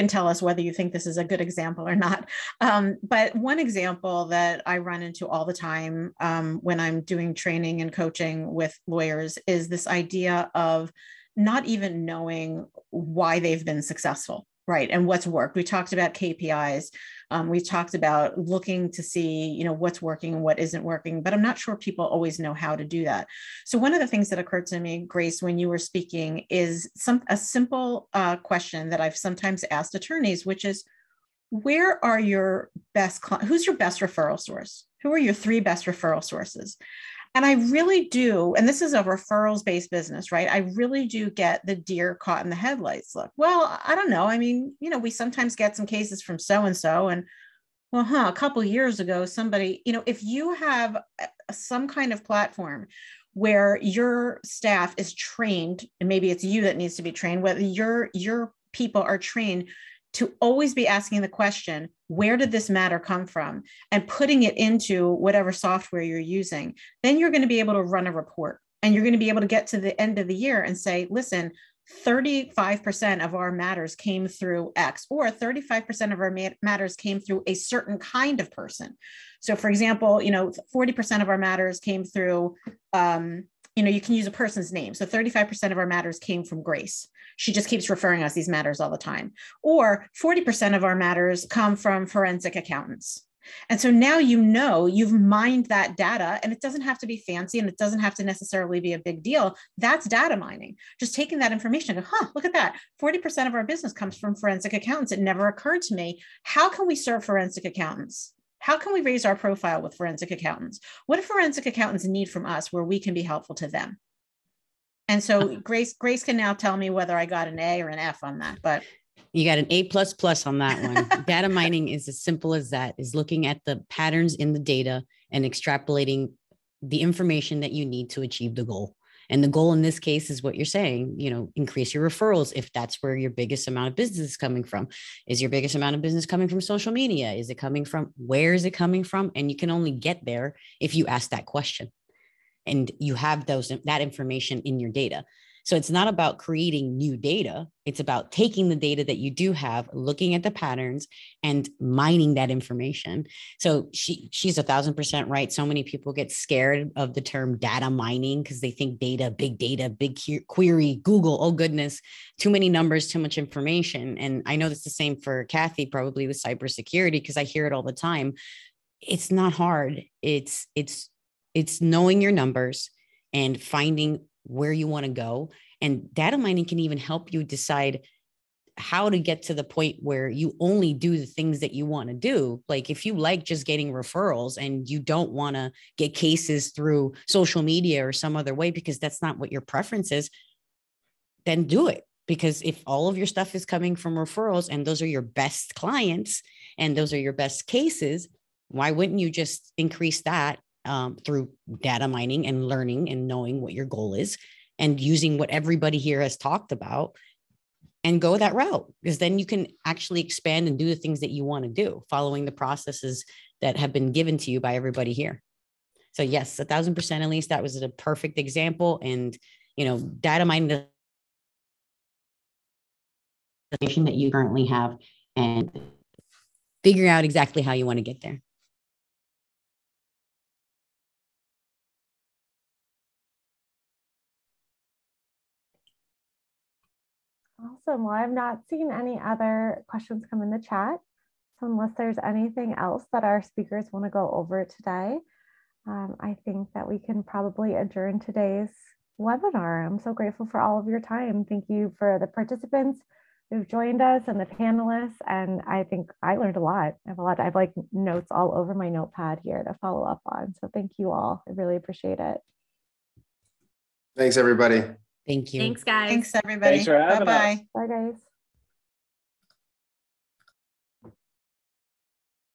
tell us whether you think this is a good example or not. But one example that I run into all the time when I'm doing training and coaching with lawyers is this idea of not even knowing why they've been successful. Right. And what's worked. We talked about KPIs. We talked about looking to see, what's working and what isn't working, but I'm not sure people always know how to do that. So one of the things that occurred to me, Grace, when you were speaking is a simple question that I've sometimes asked attorneys, which is, where are your best clients? Who's your best referral source? Who are your 3 best referral sources? And I really do, and this is a referrals-based business, right? I really do get the deer caught in the headlights look. Well, I don't know. I mean, we sometimes get some cases from so-and-so, and well, a couple of years ago, somebody, if you have some kind of platform where your staff is trained, and maybe it's you that needs to be trained, whether your people are trained to always be asking the question, where did this matter come from? And putting it into whatever software you're using, then you're going to be able to run a report, and you're going to be able to get to the end of the year and say, listen, 35% of our matters came through X, or 35% of our matters came through a certain kind of person. So for example, 40% of our matters came through, you can use a person's name. So 35% of our matters came from Grace. She just keeps referring us these matters all the time. Or 40% of our matters come from forensic accountants. And so now you've mined that data, and it doesn't have to be fancy, and it doesn't have to necessarily be a big deal. That's data mining. Just taking that information and go, look at that. 40% of our business comes from forensic accountants. It never occurred to me. How can we serve forensic accountants? How can we raise our profile with forensic accountants? What do forensic accountants need from us where we can be helpful to them? And so Grace can now tell me whether I got an A or an F on that, but you got an A++ on that one. Data mining is as simple as that, is looking at the patterns in the data and extrapolating the information that you need to achieve the goal. And the goal in this case is what you're saying, increase your referrals. If that's where your biggest amount of business is coming from, is your biggest amount of business coming from social media? Is it coming from, where is it coming from? And you can only get there if you ask that question and you have that information in your data. So it's not about creating new data. It's about taking the data that you do have, looking at the patterns and mining that information. So she's 1,000% right. So many people get scared of the term data mining because they think data, big query, Google, oh goodness, too many numbers, too much information. And I know that's the same for Cathie, probably with cybersecurity, because I hear it all the time. It's not hard. It's knowing your numbers and finding where you want to go. And data mining can even help you decide how to get to the point where you only do the things that you want to do. Like if you like just getting referrals and you don't want to get cases through social media or some other way, because that's not what your preference is, then do it. Because if all of your stuff is coming from referrals and those are your best clients and those are your best cases, why wouldn't you just increase that through data mining and learning and knowing what your goal is and using what everybody here has talked about and go that route? Because then you can actually expand and do the things that you want to do, following the processes that have been given to you by everybody here. So yes, 1,000% Elise, that was a perfect example. And, data mining the information that you currently have and figuring out exactly how you want to get there. Awesome. Well, I've not seen any other questions come in the chat. So unless there's anything else that our speakers want to go over today, I think that we can probably adjourn today's webinar. I'm so grateful for all of your time. Thank you for the participants who've joined us and the panelists. And I think I learned a lot. I have like notes all over my notepad here to follow up on. So thank you all. I really appreciate it. Thanks, everybody. Thank you. Thanks, guys. Thanks, everybody. Thanks for having us. Bye, guys.